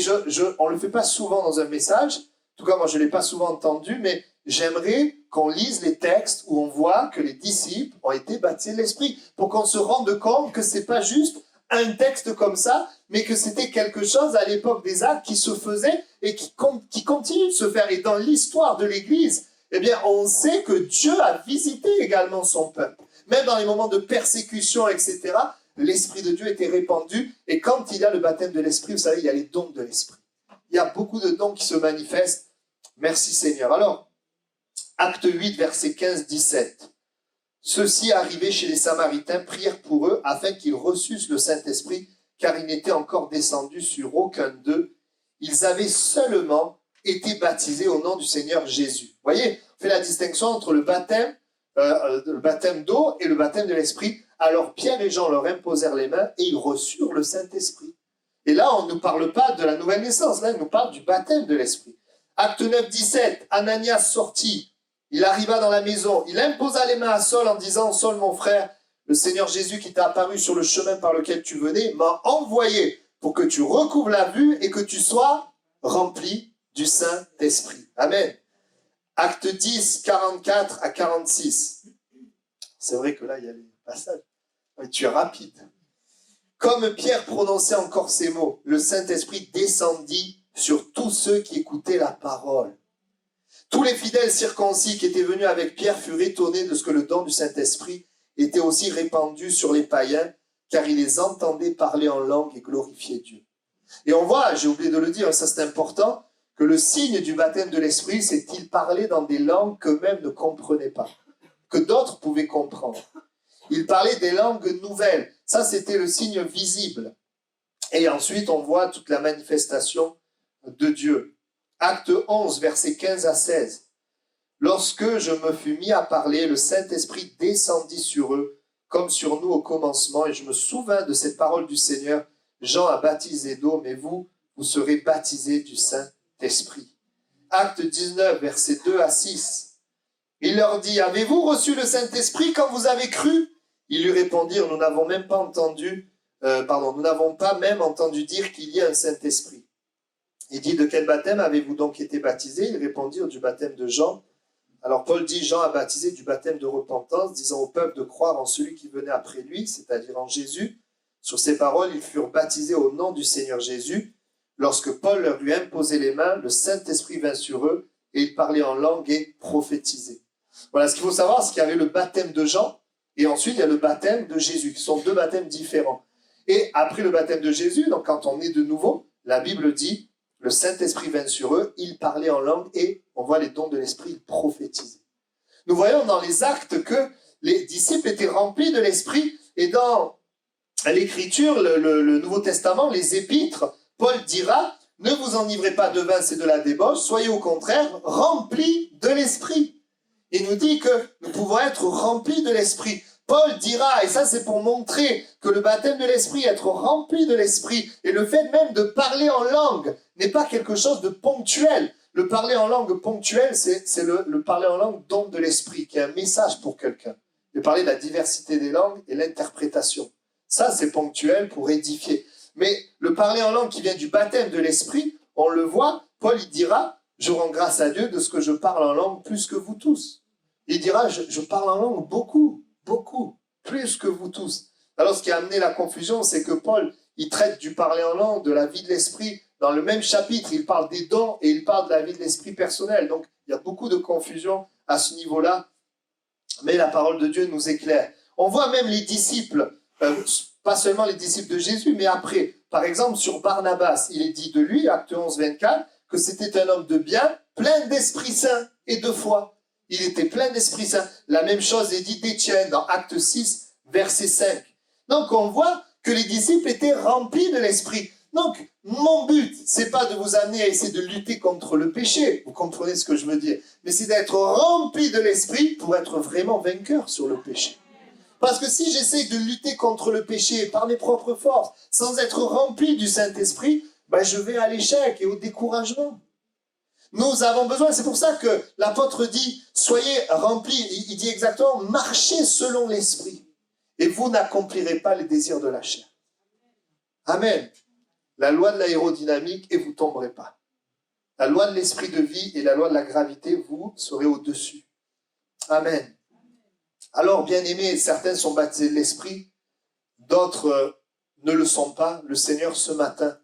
on ne le fait pas souvent dans un message, en tout cas, moi, je ne l'ai pas souvent entendu, mais j'aimerais qu'on lise les textes où on voit que les disciples ont été baptisés de l'Esprit, pour qu'on se rende compte que ce n'est pas juste un texte comme ça, mais que c'était quelque chose à l'époque des actes qui se faisait et qui continue de se faire. Et dans l'histoire de l'Église, eh bien, on sait que Dieu a visité également son peuple. Même dans les moments de persécution, etc., l'Esprit de Dieu était répandu. Et quand il y a le baptême de l'Esprit, vous savez, il y a les dons de l'Esprit. Il y a beaucoup de dons qui se manifestent. Merci Seigneur. Alors, acte 8, verset 15-17. Ceux-ci, arrivés chez les Samaritains, prièrent pour eux afin qu'ils reçussent le Saint-Esprit, car il n'était encore descendu sur aucun d'eux. Ils avaient seulement été baptisés au nom du Seigneur Jésus. Vous voyez, on fait la distinction entre le baptême d'eau et le baptême de l'Esprit. Alors Pierre et Jean leur imposèrent les mains et ils reçurent le Saint-Esprit. Et là, on ne nous parle pas de la nouvelle naissance, là, on nous parle du baptême de l'Esprit. Acte 9, 17, Ananias sortit. Il arriva dans la maison, il imposa les mains à Saul en disant, Saul mon frère, le Seigneur Jésus qui t'a apparu sur le chemin par lequel tu venais m'a envoyé pour que tu recouvres la vue et que tu sois rempli du Saint-Esprit. Amen. Acte 10, 44 à 46. C'est vrai que là, il y a les passages. Mais tu es rapide. Comme Pierre prononçait encore ces mots, le Saint-Esprit descendit sur tous ceux qui écoutaient la parole. Tous les fidèles circoncis qui étaient venus avec Pierre furent étonnés de ce que le don du Saint-Esprit était aussi répandu sur les païens, car ils les entendaient parler en langue et glorifier Dieu. Et on voit, j'ai oublié de le dire, ça c'est important, que le signe du baptême de l'Esprit, c'est qu'ils parlaient dans des langues qu'eux-mêmes ne comprenaient pas, que d'autres pouvaient comprendre. Ils parlaient des langues nouvelles. Ça, c'était le signe visible. Et ensuite, on voit toute la manifestation de Dieu. Acte 11, versets 15 à 16. Lorsque je me fus mis à parler, le Saint-Esprit descendit sur eux, comme sur nous au commencement, et je me souvins de cette parole du Seigneur. Jean a baptisé d'eau, mais vous serez baptisés du Saint-Esprit. Acte 19, versets 2 à 6. Il leur dit, avez-vous reçu le Saint-Esprit quand vous avez cru? Ils lui répondirent, nous n'avons pas même entendu dire qu'il y a un Saint-Esprit. Il dit, de quel baptême avez-vous donc été baptisés? Ils répondirent, du baptême de Jean. Alors Paul dit, Jean a baptisé du baptême de repentance, disant au peuple de croire en celui qui venait après lui, c'est-à-dire en Jésus. Sur ces paroles, ils furent baptisés au nom du Seigneur Jésus. Lorsque Paul leur eut imposé les mains, le Saint-Esprit vint sur eux, et ils parlaient en langue et prophétisaient. Voilà, ce qu'il faut savoir, c'est qu'il y avait le baptême de Jean, et ensuite il y a le baptême de Jésus, qui sont deux baptêmes différents. Et après le baptême de Jésus, donc quand on est de nouveau, la Bible dit, le Saint-Esprit vint sur eux, ils parlaient en langue et on voit les dons de l'Esprit, ils prophétisaient. Nous voyons dans les actes que les disciples étaient remplis de l'Esprit et dans l'Écriture, le Nouveau Testament, les épîtres, Paul dira, ne vous enivrez pas de vin, c'est de la débauche, soyez au contraire remplis de l'Esprit. Il nous dit que nous pouvons être remplis de l'Esprit. Paul dira, et ça c'est pour montrer que le baptême de l'Esprit, être rempli de l'Esprit, et le fait même de parler en langue, n'est pas quelque chose de ponctuel. Le parler en langue ponctuel, c'est le parler en langue don de l'Esprit, qui est un message pour quelqu'un. De parler de la diversité des langues et l'interprétation. Ça, c'est ponctuel pour édifier. Mais le parler en langue qui vient du baptême de l'Esprit, on le voit, Paul, il dira, je rends grâce à Dieu de ce que je parle en langue plus que vous tous. Il dira, je parle en langue beaucoup, beaucoup, plus que vous tous. Alors, ce qui a amené la confusion, c'est que Paul, il traite du parler en langue, de la vie de l'Esprit. Dans le même chapitre, il parle des dons et il parle de la vie de l'Esprit personnel. Donc, il y a beaucoup de confusion à ce niveau-là. Mais la parole de Dieu nous éclaire. On voit même les disciples, pas seulement les disciples de Jésus, mais après, par exemple, sur Barnabas, il est dit de lui, Acte 11, 24, que c'était un homme de bien, plein d'Esprit Saint et de foi. Il était plein d'Esprit Saint. La même chose est dit d'Étienne dans Acte 6, verset 5. Donc, on voit que les disciples étaient remplis de l'Esprit. Donc, mon but, c'est pas de vous amener à essayer de lutter contre le péché, vous comprenez ce que je veux dire, mais c'est d'être rempli de l'Esprit pour être vraiment vainqueur sur le péché. Parce que si j'essaie de lutter contre le péché par mes propres forces, sans être rempli du Saint-Esprit, ben je vais à l'échec et au découragement. Nous avons besoin, c'est pour ça que l'apôtre dit, soyez remplis, il dit exactement, marchez selon l'Esprit, et vous n'accomplirez pas les désirs de la chair. Amen. La loi de l'aérodynamique et vous ne tomberez pas. La loi de l'esprit de vie et la loi de la gravité, vous serez au-dessus. Amen. Alors, bien aimés, certains sont baptisés de l'esprit, d'autres ne le sont pas. Le Seigneur, ce matin,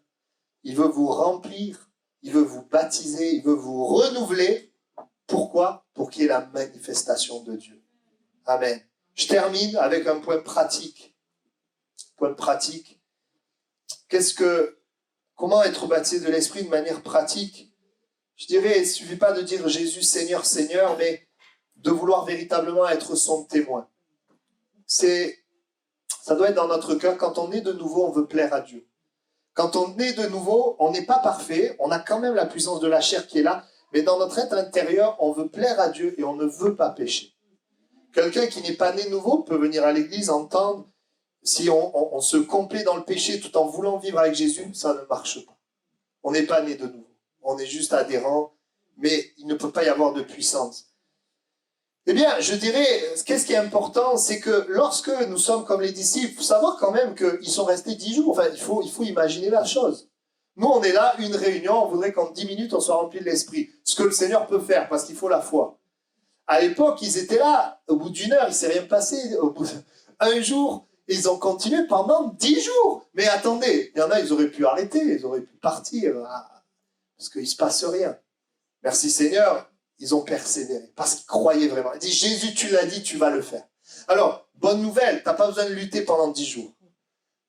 il veut vous remplir, il veut vous baptiser, il veut vous renouveler. Pourquoi? Pour qu'il y ait la manifestation de Dieu. Amen. Je termine avec un point pratique. Point pratique. Comment être baptisé de l'Esprit de manière pratique? Je dirais, il ne suffit pas de dire Jésus Seigneur, Seigneur, mais de vouloir véritablement être son témoin. Ça doit être dans notre cœur. Quand on est de nouveau, on veut plaire à Dieu. Quand on est de nouveau, on n'est pas parfait, on a quand même la puissance de la chair qui est là, mais dans notre être intérieur, on veut plaire à Dieu et on ne veut pas pécher. Quelqu'un qui n'est pas né nouveau peut venir à l'église, entendre. Si on se complaît dans le péché tout en voulant vivre avec Jésus, ça ne marche pas. On n'est pas né de nouveau. On est juste adhérent, mais il ne peut pas y avoir de puissance. Eh bien, je dirais, qu'est-ce qui est important, c'est que lorsque nous sommes comme les disciples, il faut savoir quand même qu'ils sont restés 10 jours. Enfin, il faut imaginer la chose. Nous, on est là, une réunion, on voudrait qu'en 10 minutes, on soit rempli de l'esprit. Ce que le Seigneur peut faire, parce qu'il faut la foi. À l'époque, ils étaient là, au bout d'une heure, il ne s'est rien passé. Au bout d'un jour, ils ont continué pendant 10 jours. Mais attendez, il y en a, ils auraient pu arrêter, ils auraient pu partir, parce qu'il ne se passe rien. Merci Seigneur, ils ont persévéré, parce qu'ils croyaient vraiment. Ils disent, Jésus, tu l'as dit, tu vas le faire. Alors, bonne nouvelle, tu n'as pas besoin de lutter pendant 10 jours.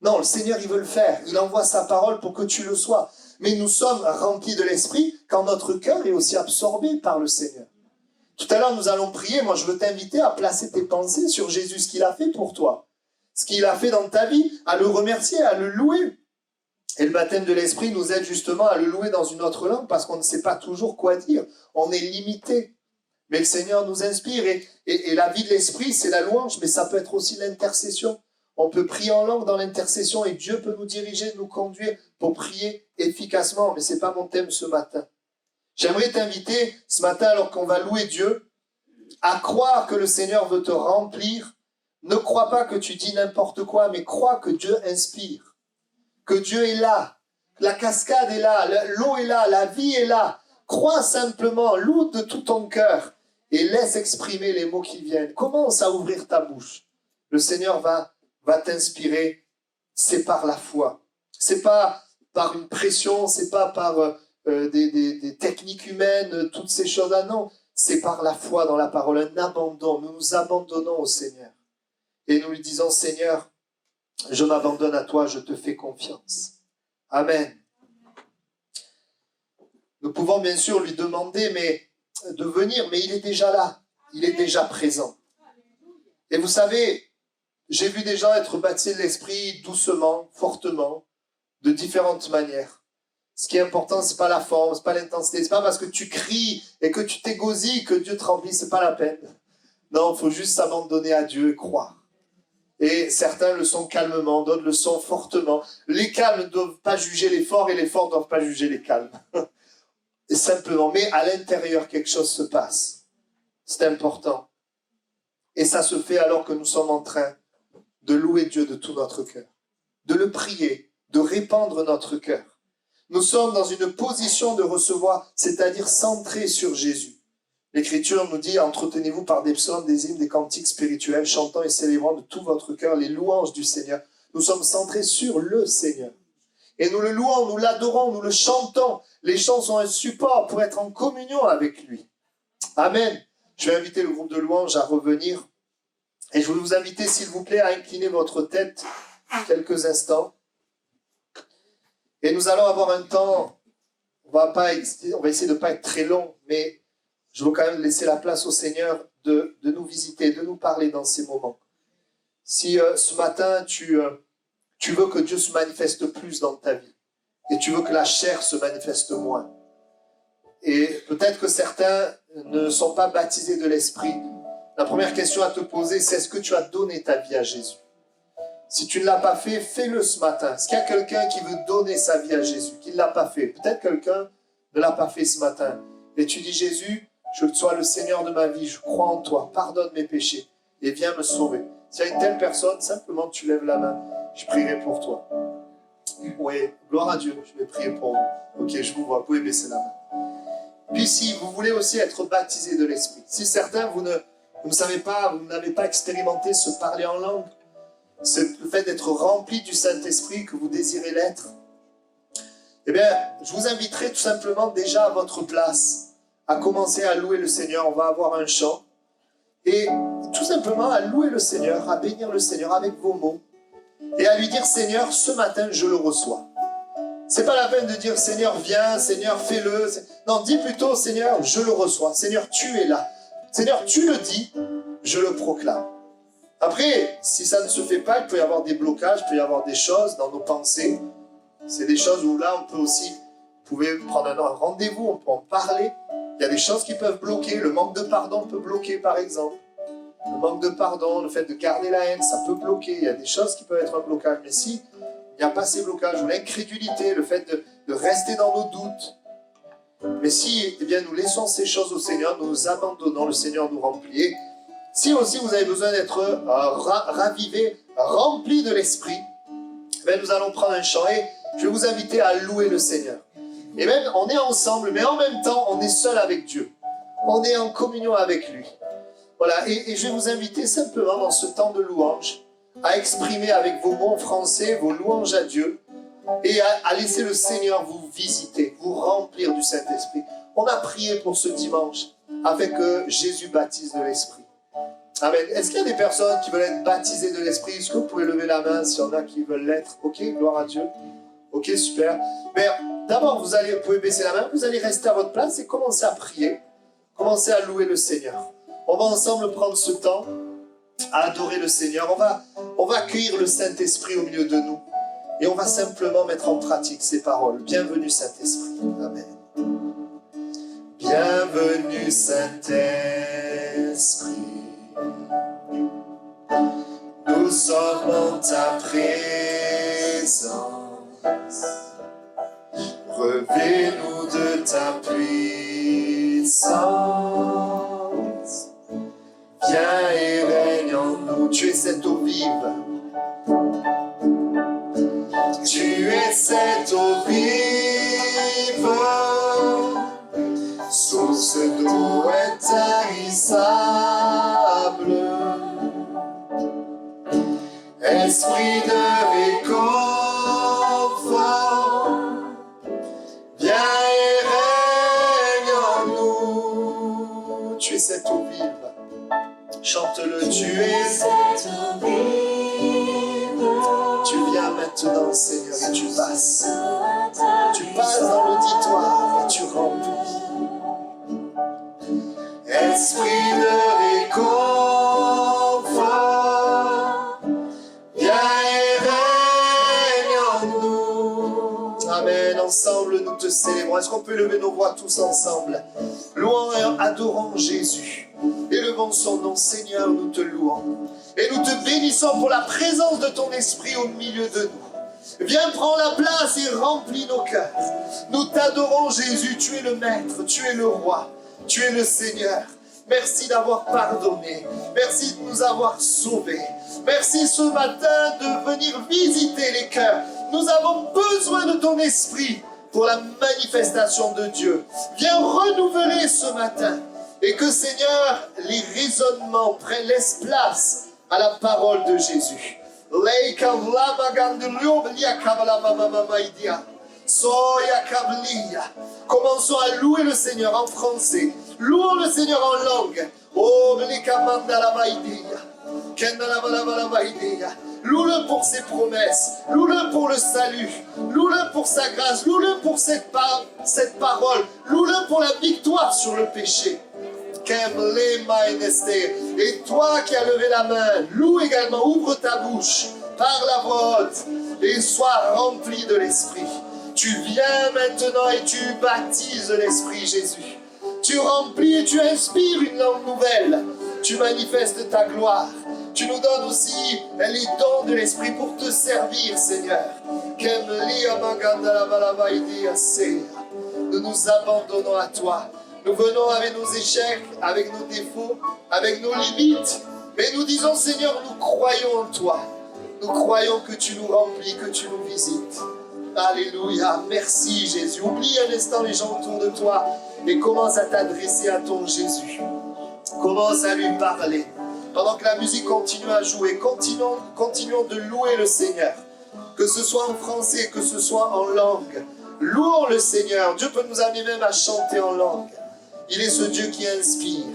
Non, le Seigneur, il veut le faire. Il envoie sa parole pour que tu le sois. Mais nous sommes remplis de l'Esprit quand notre cœur est aussi absorbé par le Seigneur. Tout à l'heure, nous allons prier. Moi, je veux t'inviter à placer tes pensées sur Jésus, ce qu'il a fait pour toi. Ce qu'il a fait dans ta vie, à le remercier, à le louer. Et le baptême de l'Esprit nous aide justement à le louer dans une autre langue parce qu'on ne sait pas toujours quoi dire. On est limité. Mais le Seigneur nous inspire. Et la vie de l'Esprit, c'est la louange, mais ça peut être aussi l'intercession. On peut prier en langue dans l'intercession et Dieu peut nous diriger, nous conduire pour prier efficacement. Mais ce n'est pas mon thème ce matin. J'aimerais t'inviter ce matin, alors qu'on va louer Dieu, à croire que le Seigneur veut te remplir. Ne crois pas que tu dis n'importe quoi, mais crois que Dieu inspire, que Dieu est là, la cascade est là, l'eau est là, la vie est là. Crois simplement, loue de tout ton cœur et laisse exprimer les mots qui viennent. Commence à ouvrir ta bouche. Le Seigneur va t'inspirer, c'est par la foi. C'est pas par une pression, c'est pas par des techniques humaines, toutes ces choses-là, non. C'est par la foi dans la parole, un abandon. Nous nous abandonnons au Seigneur. Et nous lui disons, Seigneur, je m'abandonne à toi, je te fais confiance. Amen. Nous pouvons bien sûr lui demander de venir, mais il est déjà là. Il est déjà présent. Et vous savez, j'ai vu des gens être baptisés de l'Esprit doucement, fortement, de différentes manières. Ce qui est important, ce n'est pas la forme, ce n'est pas l'intensité, ce n'est pas parce que tu cries et que tu t'égosilles que Dieu te remplit, ce n'est pas la peine. Non, il faut juste s'abandonner à Dieu et croire. Et certains le sont calmement, d'autres le sont fortement. Les calmes ne doivent pas juger les forts et les forts ne doivent pas juger les calmes. Et simplement, mais à l'intérieur, quelque chose se passe. C'est important. Et ça se fait alors que nous sommes en train de louer Dieu de tout notre cœur. de le prier, de répandre notre cœur. Nous sommes dans une position de recevoir, c'est-à-dire centré sur Jésus. L'Écriture nous dit, entretenez-vous par des psaumes, des hymnes, des cantiques spirituels, chantant et célébrant de tout votre cœur les louanges du Seigneur. Nous sommes centrés sur le Seigneur. Et nous le louons, nous l'adorons, nous le chantons. Les chants sont un support pour être en communion avec lui. Amen. Je vais inviter le groupe de louanges à revenir. Et je vais vous inviter, s'il vous plaît, à incliner votre tête quelques instants. Et nous allons avoir un temps, on va essayer de ne pas être très long, mais je veux quand même laisser la place au Seigneur de nous visiter, de nous parler dans ces moments. Si ce matin, tu veux que Dieu se manifeste plus dans ta vie, et tu veux que la chair se manifeste moins, et peut-être que certains ne sont pas baptisés de l'Esprit, la première question à te poser, c'est est-ce que tu as donné ta vie à Jésus? Si tu ne l'as pas fait, fais-le ce matin. Est-ce qu'il y a quelqu'un qui veut donner sa vie à Jésus, qui ne l'a pas fait? Peut-être quelqu'un ne l'a pas fait ce matin. Et tu dis, Jésus, je veux que tu sois le Seigneur de ma vie, je crois en toi, pardonne mes péchés et viens me sauver. S'il y a une telle personne, simplement tu lèves la main, je prierai pour toi. Oui, gloire à Dieu, je vais prier pour vous. Ok, je vous vois, vous pouvez baisser la main. Puis si vous voulez aussi être baptisé de l'Esprit, si certains, vous ne savez pas, vous n'avez pas expérimenté se parler en langue, c'est le fait d'être rempli du Saint-Esprit que vous désirez l'être, eh bien, je vous inviterai tout simplement déjà à votre place à commencer à louer le Seigneur. On va avoir un chant et tout simplement à louer le Seigneur, à bénir le Seigneur avec vos mots et à lui dire, Seigneur, ce matin, je le reçois. C'est pas la peine de dire, Seigneur, viens, Seigneur, fais-le. Non, dis plutôt, Seigneur, je le reçois. Seigneur, tu es là. Seigneur, tu le dis, je le proclame. Après, si ça ne se fait pas, il peut y avoir des blocages, il peut y avoir des choses dans nos pensées. C'est des choses où là, vous pouvez prendre un rendez-vous, on peut en parler. Il y a des choses qui peuvent bloquer. Le manque de pardon peut bloquer, par exemple. Le manque de pardon, le fait de garder la haine, ça peut bloquer. Il y a des choses qui peuvent être un blocage. Mais si il n'y a pas ces blocages, ou l'incrédulité, le fait de rester dans nos doutes. Mais si eh bien, nous laissons ces choses au Seigneur, nous nous abandonnons, le Seigneur nous remplit. Si aussi vous avez besoin d'être ravivé, rempli de l'Esprit, eh nous allons prendre un chant et je vais vous inviter à louer le Seigneur. Et même, on est ensemble, mais en même temps, on est seul avec Dieu. On est en communion avec lui. Voilà, et je vais vous inviter simplement dans ce temps de louange à exprimer avec vos mots en français vos louanges à Dieu et à laisser le Seigneur vous visiter, vous remplir du Saint-Esprit. On a prié pour ce dimanche afin que Jésus baptise de l'Esprit. Amen. Est-ce qu'il y a des personnes qui veulent être baptisées de l'Esprit? Est-ce que vous pouvez lever la main s'il y en a qui veulent l'être? Ok, gloire à Dieu. Ok, super. Mais d'abord, vous pouvez baisser la main, vous allez rester à votre place et commencer à prier. Commencer à louer le Seigneur. On va ensemble prendre ce temps à adorer le Seigneur. On va accueillir le Saint-Esprit au milieu de nous. Et on va simplement mettre en pratique ces paroles. Bienvenue Saint-Esprit. Amen. Bienvenue Saint-Esprit. Nous sommes en ta présence. Revêt-nous de ta puissance. Viens et règne en nous. Tu es cette eau vive. Tu es cette eau vive. Source d'eau intarissable. Esprit de réconfort, viens et règne en nous. Tu es cette eau vive. Chante-le, tu es cette eau vive. Tu viens maintenant, Seigneur, et tu passes. Tu passes dans l'auditoire et tu remplis. Esprit de réconfort, viens et règne en nous. Amen. Ensemble, nous te célébrons. Est-ce qu'on peut lever nos voix tous ensemble? Louons et adorons Jésus. Élevons son nom, Seigneur, nous te louons. Et nous te bénissons pour la présence de ton esprit au milieu de nous. Viens prendre la place et remplis nos cœurs. Nous t'adorons, Jésus. Tu es le Maître, tu es le Roi, tu es le Seigneur. Merci d'avoir pardonné. Merci de nous avoir sauvés. Merci ce matin de venir visiter les cœurs. Nous avons besoin de ton esprit pour la manifestation de Dieu. Viens renouveler ce matin. Et que, Seigneur, les raisonnements laissent place à la parole de Jésus. Commençons à louer le Seigneur en français. Louons le Seigneur en langue. Loue-le pour ses promesses. Loue-le pour le salut. Loue-le pour sa grâce. Loue-le pour cette parole. Loue-le pour la victoire sur le péché. Et toi qui as levé la main, loue également, ouvre ta bouche, parle à voix haute et sois rempli de l'Esprit. Tu viens maintenant et tu baptises l'Esprit, Jésus. Tu remplis et tu inspires une langue nouvelle. Tu manifestes ta gloire. Tu nous donnes aussi les dons de l'Esprit pour te servir, Seigneur. Nous nous abandonnons à toi. Nous venons avec nos échecs, avec nos défauts, avec nos limites. Mais nous disons, Seigneur, nous croyons en toi. Nous croyons que tu nous remplis, que tu nous visites. Alléluia. Merci, Jésus. Oublie un instant les gens autour de toi et commence à t'adresser à ton Jésus. Commence à lui parler. Pendant que la musique continue à jouer, continuons de louer le Seigneur. Que ce soit en français, que ce soit en langue. Louons le Seigneur. Dieu peut nous amener même à chanter en langue. Il est ce Dieu qui inspire.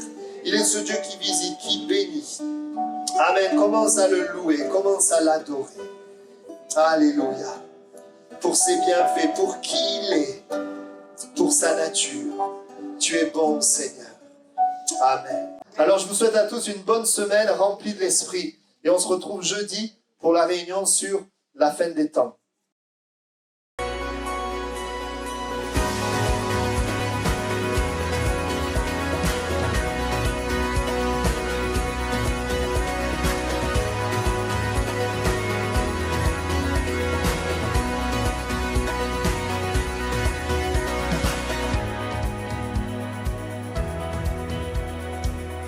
Il est ce Dieu qui visite, qui bénit. Amen. Commence à le louer. Commence à l'adorer. Alléluia. Pour ses bienfaits, pour qui il est, pour sa nature. Tu es bon, Seigneur. Amen. Alors, je vous souhaite à tous une bonne semaine remplie de l'Esprit. Et on se retrouve jeudi pour la réunion sur la fin des temps.